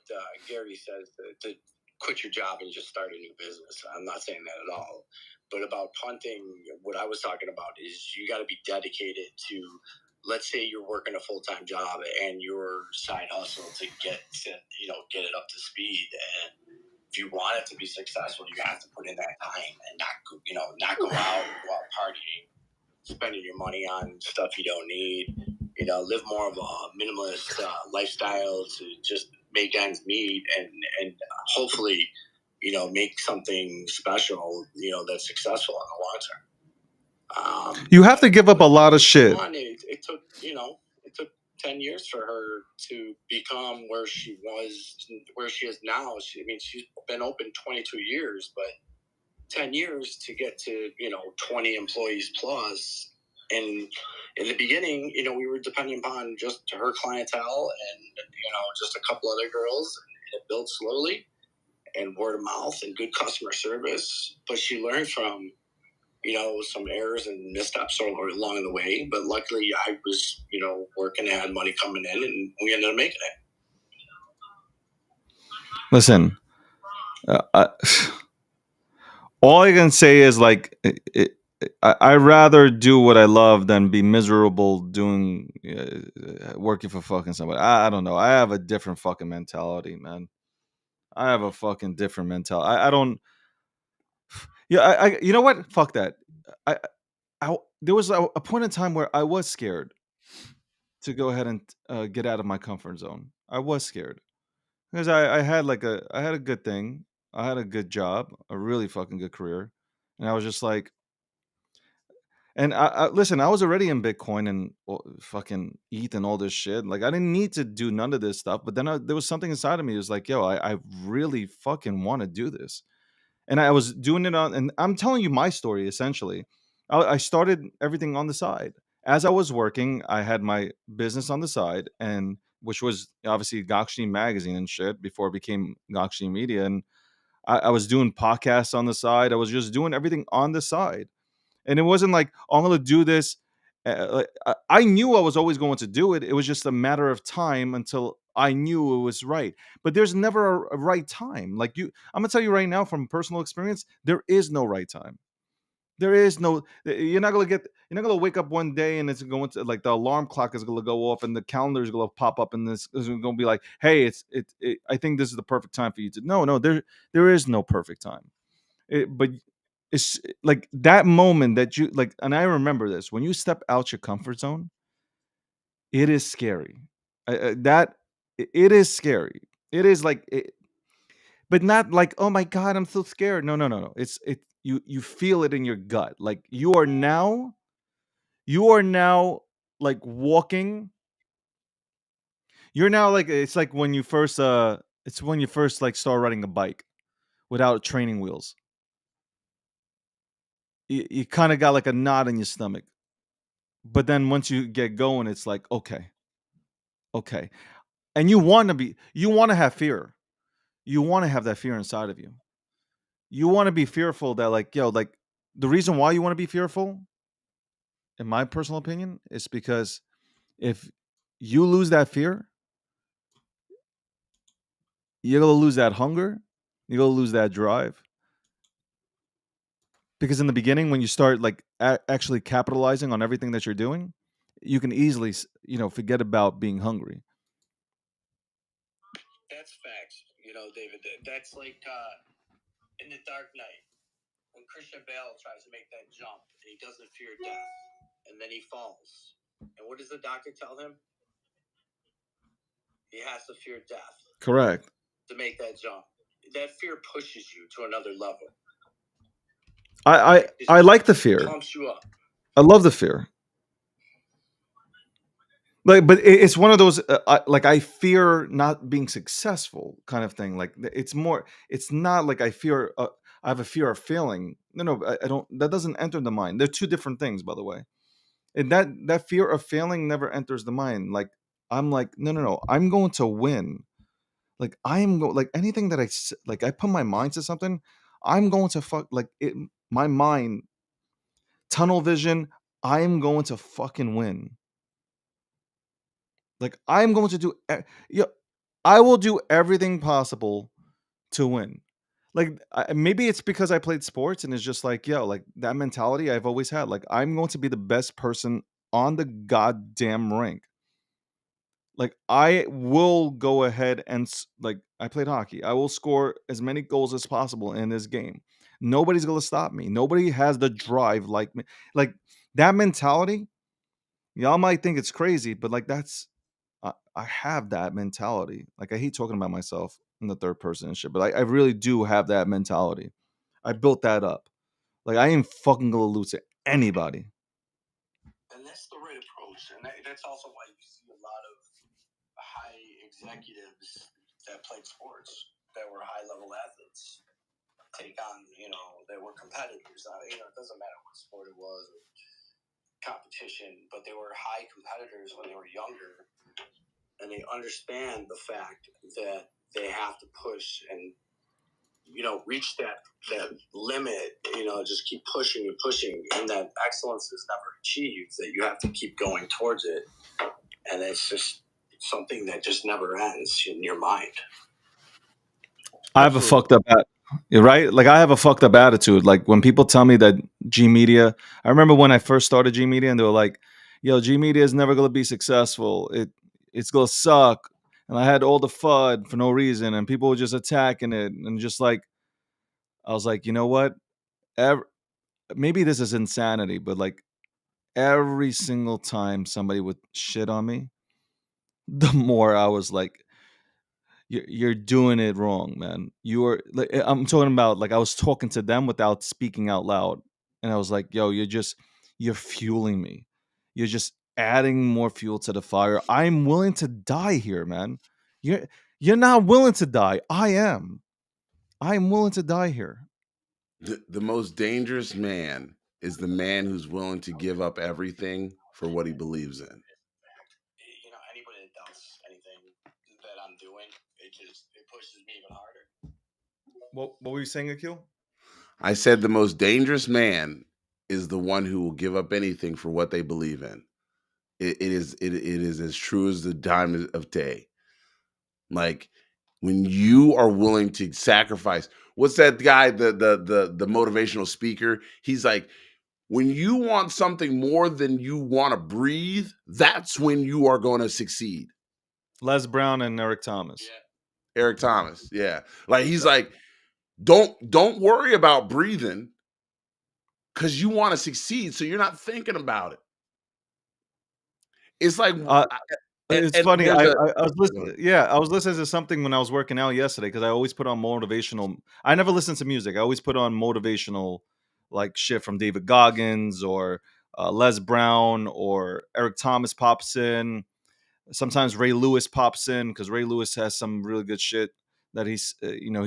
Gary says to quit your job and just start a new business. I'm not saying that at all. But about punting, what I was talking about is you got to be dedicated to. Let's say you're working a full-time job and your side hustle to get it up to speed, and if you want it to be successful, you have to put in that time and not go out partying, spending your money on stuff you don't need. Live more of a minimalist lifestyle to just make ends meet and hopefully, make something special, that's successful in the long term. You have to give up a lot of shit. It took 10 years for her to become where she is now. She's been open 22 years, but 10 years to get to 20 employees plus. And in the beginning, we were depending upon just her clientele and just a couple other girls, and it built slowly and word of mouth and good customer service. But she learned from some errors and missteps along the way. But luckily, I was working and had money coming in, and we ended up making it. Listen, all I can say is, like, I rather do what I love than be miserable doing working for fucking somebody. I don't know. I have a different fucking mentality, man. I have a fucking different mentality. I don't. Yeah, you know what? Fuck that. I, there was a point in time where I was scared to go ahead and get out of my comfort zone. I was scared because I had I had a good thing. I had a good job, a really fucking good career, and I was just like, and listen, I was already in Bitcoin and fucking ETH and all this shit. Like I didn't need to do none of this stuff, but then there was something inside of me that was like, yo, I really fucking want to do this. And I was doing it on, and I'm telling you my story essentially. I started everything on the side. As I was working, I had my business on the side, and which was obviously Gokhshtein Magazine and shit before it became Gokhshtein Media. And I was doing podcasts on the side. I was just doing everything on the side. And it wasn't like, oh, I'm going to do this. I knew I was always going to do it. It was just a matter of time until I knew it was right. But there's never a right time. Like I'm going to tell you right now from personal experience, there is no right time. There is no, you're not going to wake up one day and it's going to, like, the alarm clock is going to go off and the calendar is going to pop up and this is going to be like, hey, I think this is the perfect time for you to, no, there is no perfect time. But it's like that moment that you like, and I remember this when you step out your comfort zone, it is scary. It is scary. It is like, but not like, oh my god, I'm so scared. No, no, no, no. You feel it in your gut. Like you are now like walking. You're now like, it's like when you first it's when you first like start riding a bike without training wheels. You kind of got like a knot in your stomach. But then once you get going, it's like, okay, okay. And you want to have fear. You want to have that fear inside of you. You want to be fearful that, like, yo, like, the reason why you want to be fearful, in my personal opinion, is because if you lose that fear, you're going to lose that hunger, you're going to lose that drive. Because in the beginning, when you start like actually capitalizing on everything that you're doing, you can easily, forget about being hungry. That's facts, David. That's like in The Dark Knight when Christian Bale tries to make that jump and he doesn't fear death, and then he falls. And what does the doctor tell him? He has to fear death. Correct. To make that jump. That fear pushes you to another level. I like the fear. Pumps you up. I love the fear. Like, but it's one of those like, I fear not being successful kind of thing. Like, it's more. It's not like I fear. I have a fear of failing. No, I don't. That doesn't enter the mind. They're two different things, by the way. And that fear of failing never enters the mind. Like, I'm like, no, no, no. I'm going to win. Like, like anything that like I put my mind to something, I'm going to fuck like it. My mind, tunnel vision. I'm going to fucking win. Like, I'm going to do, yeah, I will do everything possible to win. Like, maybe it's because I played sports and it's just like, yo, like that mentality I've always had. Like, I'm going to be the best person on the goddamn rink. Like, I will go ahead and like, I played hockey. I will score as many goals as possible in this game. Nobody's going to stop me. Nobody has the drive like me. Like, that mentality, y'all might think it's crazy, but like, I have that mentality. Like, I hate talking about myself in the third person and shit, but I really do have that mentality. I built that up. Like, I ain't fucking gonna lose to anybody. And that's the right approach. And that's also why you see a lot of high executives that played sports, that were high level athletes, take on, that were competitors. It doesn't matter what sport it was or competition, but they were high competitors when they were younger. And they understand the fact that they have to push and reach that limit, just keep pushing and pushing, and that excellence is never achieved, that you have to keep going towards it, and it's just something that just never ends in your mind. I have a fucked up You're right. Like I have a fucked up attitude. Like when people tell me that G Media, I remember when I first started G Media, and they were like, "Yo, G Media is never gonna be successful. It's gonna suck." And I had all the FUD for no reason, and people were just attacking it, and just like I was like, you know what? Ev- Maybe this is insanity, but like every single time somebody would shit on me, the more I was like, you're doing it wrong, man. You are like I'm talking about like I was talking to them without speaking out loud, and I was like, yo, you're fueling me. You're just adding more fuel to the fire. I'm willing to die here, man. You're you're not willing to die. I am. I am willing to die here. The most dangerous man is the man who's willing to give up everything for what he believes in. Anybody that doubts anything that I'm doing, it pushes me even harder. What were you saying, Akil? I said the most dangerous man is the one who will give up anything for what they believe in. It is as true as the time of day. Like when you are willing to sacrifice. What's that guy? The motivational speaker. He's like, when you want something more than you want to breathe, that's when you are going to succeed. Les Brown and Eric Thomas. Yeah. Eric Thomas, yeah. Like he's like, don't worry about breathing because you want to succeed, so you're not thinking about it. It's like, It's and funny. there's a I was listening. Yeah, I was listening to something when I was working out yesterday because I always put on motivational. I never listen to music. I always put on motivational, like shit from David Goggins or Les Brown or Eric Thomas pops in. Sometimes Ray Lewis pops in because Ray Lewis has some really good shit that he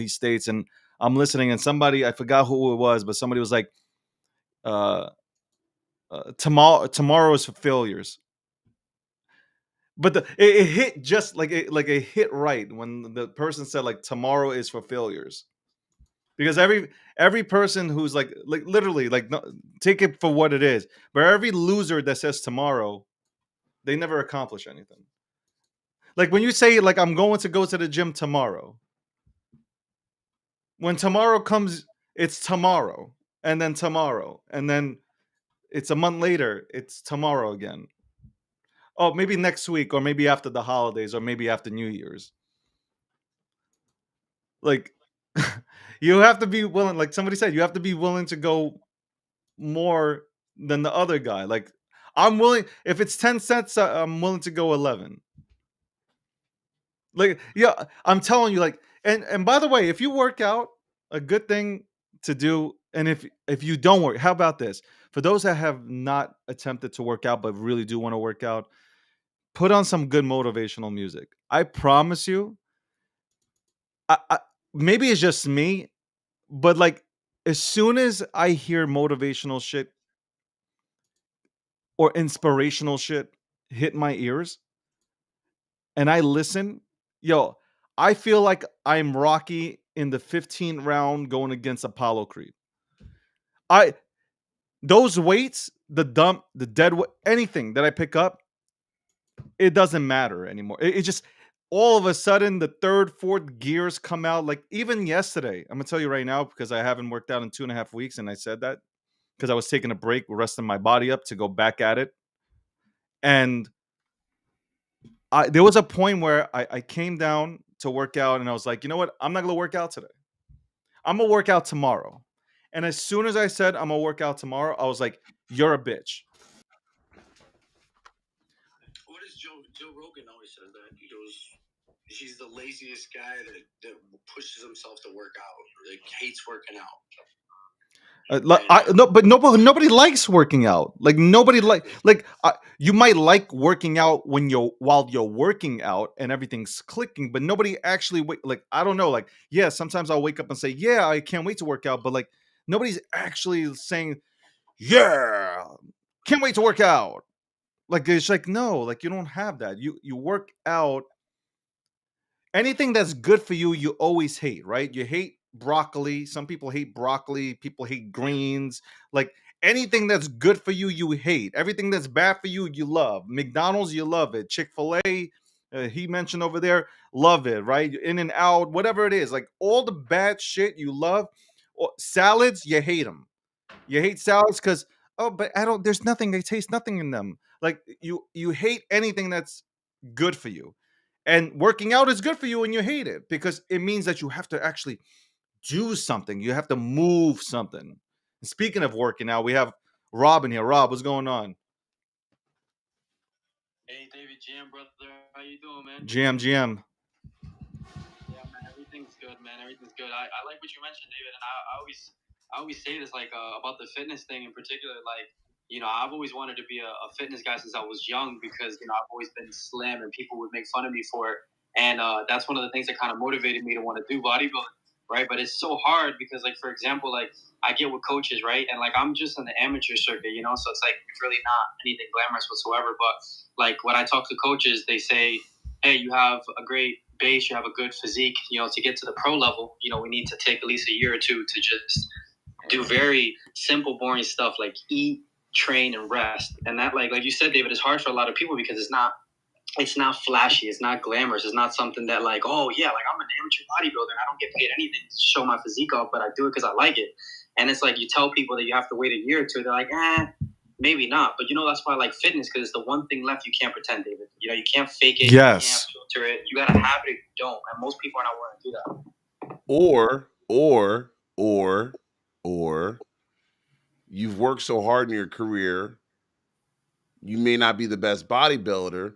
states. And I'm listening, and somebody, I forgot who it was, but somebody was like, uh, "Tomorrow is for failures." But it hit just like it hit right when the person said like tomorrow is for failures, because every person who's like literally like no, take it for what it is, but every loser that says tomorrow, they never accomplish anything. Like when you say like I'm going to go to the gym tomorrow, when tomorrow comes, it's tomorrow, and then it's a month later, it's tomorrow again. Oh, maybe next week, or maybe after the holidays, or maybe after New Year's. Like you have to be willing, like somebody said, you have to be willing to go more than the other guy. Like I'm willing, if it's 10 cents, I'm willing to go 11. Like yeah, I'm telling you, like, and by the way, if you work out, a good thing to do, and if you don't work, how about this? For those that have not attempted to work out but really do want to work out, put on some good motivational music. I promise you, I maybe it's just me, but like as soon as I hear motivational shit or inspirational shit hit my ears and I listen, yo, I feel like I'm Rocky in the 15th round going against Apollo Creed. I Those weights, the dump, the dead weight, anything that I pick up, it doesn't matter anymore. It just all of a sudden the third, fourth gears come out. Like even yesterday, I'm gonna tell you right now because I haven't worked out in 2.5 weeks, and I said that because I was taking a break, resting my body up to go back at it. And there was a point where I came down to work out, and I was like, you know what? I'm not gonna work out today. I'm gonna work out tomorrow. And as soon as I said I'm gonna work out tomorrow, I was like, you're a bitch. What does Joe Rogan always says that he goes, he's the laziest guy that pushes himself to work out, like hates working out. No, but nobody likes working out. Like nobody you might like working out while you're working out and everything's clicking, but nobody actually like I don't know. Like yeah, sometimes I'll wake up and say yeah, I can't wait to work out, but like nobody's actually saying yeah, can't wait to work out. Like it's like no, like you don't have that. You work out. Anything that's good for you, you always hate, right? You hate broccoli. Some people hate broccoli. People hate greens. Like anything that's good for you, you hate. Everything that's bad for you, you love. McDonald's, you love it. Chick-fil-A, he mentioned over there, love it, right? In and out, whatever it is, like all the bad shit you love. Salads, you hate them. You hate salads because, oh, but I don't. There's nothing. They taste nothing in them. Like you hate anything that's good for you, and working out is good for you, and you hate it because it means that you have to actually do something. You have to move something. And speaking of working out, we have Rob in here. Rob, what's going on? Hey, David, GM brother, how you doing, man? GM. Yeah, man, everything's good, man. Everything's good. I like what you mentioned, David, and I always say this about the fitness thing in particular. Like, I've always wanted to be a fitness guy since I was young because I've always been slim and people would make fun of me for it, and that's one of the things that kind of motivated me to want to do bodybuilding, right? But it's so hard because, like, for example, like I get with coaches, right, and like I'm just in the amateur circuit, so it's like it's really not anything glamorous whatsoever. But like when I talk to coaches, they say, hey, you have a great base, you have a good physique, to get to the pro level, we need to take at least a year or two to just do very simple, boring stuff like eat, train, and rest. And that, like you said, David, is hard for a lot of people because it's not flashy, it's not glamorous, it's not something that like, oh yeah, like I'm an amateur bodybuilder and I don't get paid anything to show my physique off, but I do it because I like it. And it's like you tell people that you have to wait a year or two, they're like, maybe not. But that's why I like fitness, because it's the one thing left you can't pretend, David. You can't fake it. Yes. You can't filter it. You gotta have it or you don't. And most people are not willing to do that. Or you've worked so hard in your career, you may not be the best bodybuilder,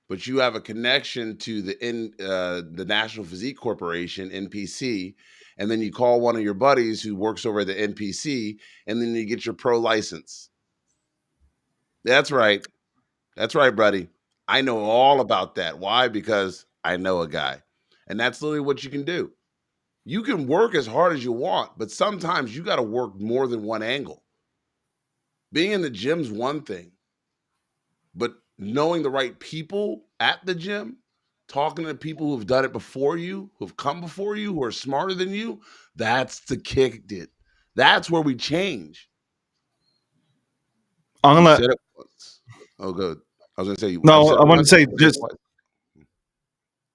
but you have a connection to the National Physique Corporation, NPC, and then you call one of your buddies who works over at the NPC, and then you get your pro license. That's right. That's right, buddy. I know all about that. Why? Because I know a guy. And that's literally what you can do. You can work as hard as you want, but sometimes you got to work more than one angle. Being in the gym's one thing, but knowing the right people at the gym, talking to people who've done it before you, who've come before you, who are smarter than you, that's the kick it. That's where we change. I'm You gonna said it once. Oh, good. I was gonna say. no. I've said I want to once, say I've said just twice.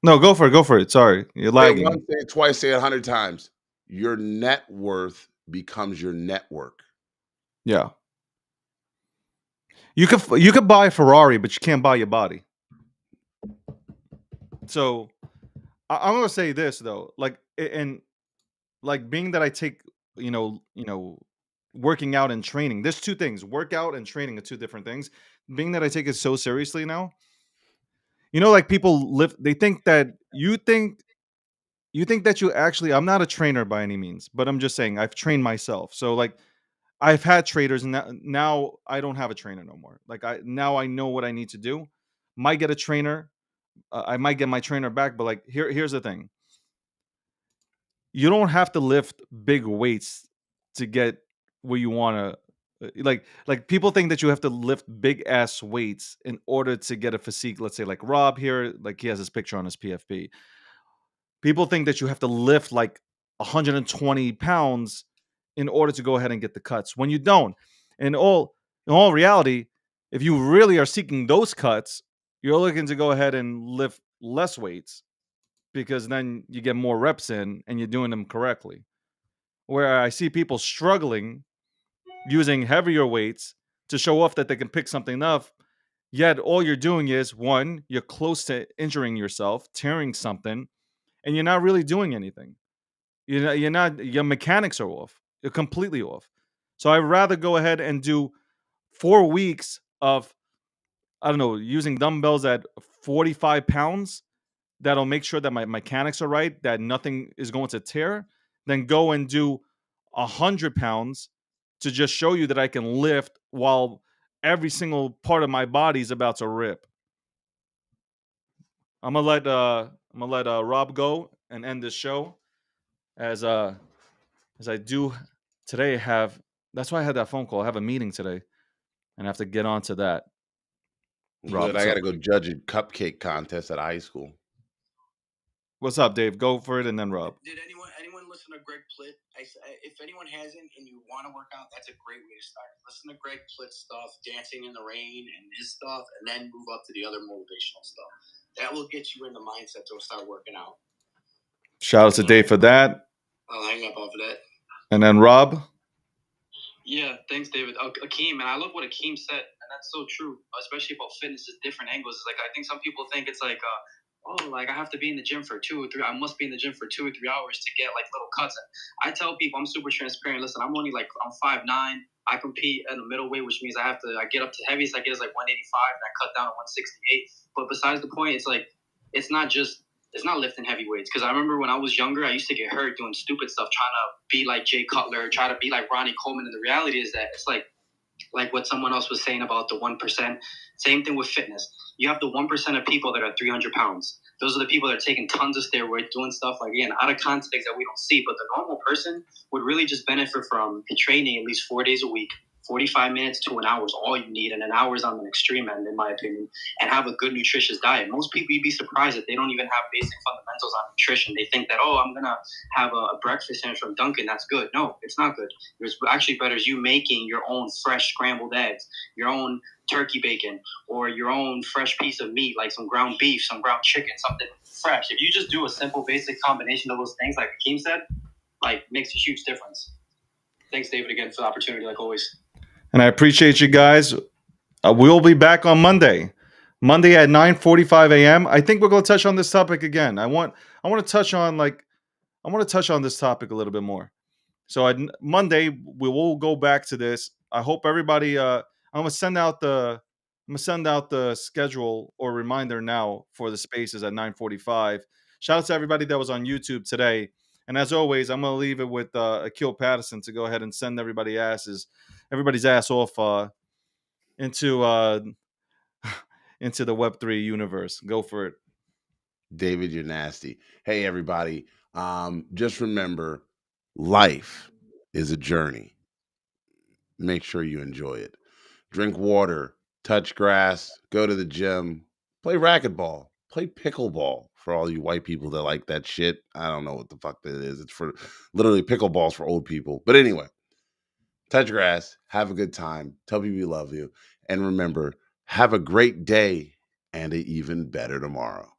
no. Go for it. Go for it. Sorry, you're Say it lagging. once, say it twice, say it 100 times. Your net worth becomes your network. Yeah. You could buy a Ferrari, but you can't buy your body. So I'm gonna say this though, like and like being that I take working out and training. There's two things: workout and training are two different things. Being that I take it so seriously now, like people live. They think that you think that you actually. I'm not a trainer by any means, but I'm just saying I've trained myself. So like I've had traders, and now I don't have a trainer no more. Like I know what I need to do. Might get a trainer. I might get my trainer back, but like here's the thing: you don't have to lift big weights to get where you want to. Like people think that you have to lift big ass weights in order to get a physique. Let's say like Rob here, like he has his picture on his PFP. People think that you have to lift like 120 pounds in order to go ahead and get the cuts when you don't. In all reality, if you really are seeking those cuts, you're looking to go ahead and lift less weights because then you get more reps in and you're doing them correctly. Where I see people struggling using heavier weights to show off that they can pick something up, yet all you're doing is one, you're close to injuring yourself, tearing something, and you're not really doing anything. You're not, your mechanics are off. You're completely off. So I'd rather go ahead and do 4 weeks of, I don't know, using dumbbells at 45 pounds that'll make sure that my mechanics are right, that nothing is going to tear, then go and do 100 pounds to just show you that I can lift while every single part of my body is about to rip. I'm gonna let Rob go and end this show as I do today have. That's why I had that phone call. I have a meeting today, and I have to get on to that. Rob, Good. I what's got up? to go judge a cupcake contest at high school. What's up, Dave? Go for it, and then Rob. Did anyone listen to Greg Plitt? If anyone hasn't and you want to work out, that's a great way to start. Listen to Greg Plitt stuff, Dancing in the Rain, and his stuff, and then move up to the other motivational stuff. that will get you in the mindset to start working out. Shout out to Dave for that. I'll hang up off of that. And then Rob. Yeah, thanks, David. Akeem, and I love what Akeem said, and that's so true, especially about fitness is different angles. It's like, I think some people think it's like, like I have to be in the gym for 2 or 3. I must be in the gym for 2 or 3 hours to get like little cuts. And I tell people, I'm super transparent. Listen, I'm 5'9". I compete in the middleweight, which means I get up to heaviest I get is like 185, and I cut down to 168. But besides the point, it's like, it's not lifting heavy weights. Because I remember when I was younger, I used to get hurt doing stupid stuff, trying to be like Jay Cutler, try to be like Ronnie Coleman. And the reality is that it's like what someone else was saying about the 1%. Same thing with fitness. You have the 1% of people that are 300 pounds. Those are the people that are taking tons of steroids, doing stuff like, again, out of context that we don't see. But the normal person would really just benefit from training at least 4 days a week. 45 minutes to an hour is all you need, and an hour is on the extreme end, in my opinion, and have a good, nutritious diet. Most people, you'd be surprised that they don't even have basic fundamentals on nutrition. They think that, I'm going to have a breakfast sandwich from Dunkin'. That's good. No, it's not good. It's actually better is you making your own fresh scrambled eggs, your own turkey bacon, or your own fresh piece of meat, like some ground beef, some ground chicken, something fresh. If you just do a simple, basic combination of those things, like Hakeem said, like, makes a huge difference. Thanks, David, again, for the opportunity, like always. And I appreciate you guys. We'll be back on Monday at 9:45 a.m. I think we're going to touch on this topic again. I want to touch on this topic a little bit more. So Monday we will go back to this. I hope everybody. I'm gonna send out the schedule or reminder now for the spaces at 9:45. Shout out to everybody that was on YouTube today. And as always, I'm gonna leave it with Akil Patterson to go ahead and send everybody's ass off into into the Web3 universe. Go for it. David, you're nasty. Hey, everybody. Just remember, life is a journey. Make sure you enjoy it. Drink water, touch grass, go to the gym, play racquetball, play pickleball for all you white people that like that shit. I don't know what the fuck that is. It's for literally pickleball's for old people. But anyway, touch grass, have a good time, tell people you love you, and remember, have a great day and an even better tomorrow.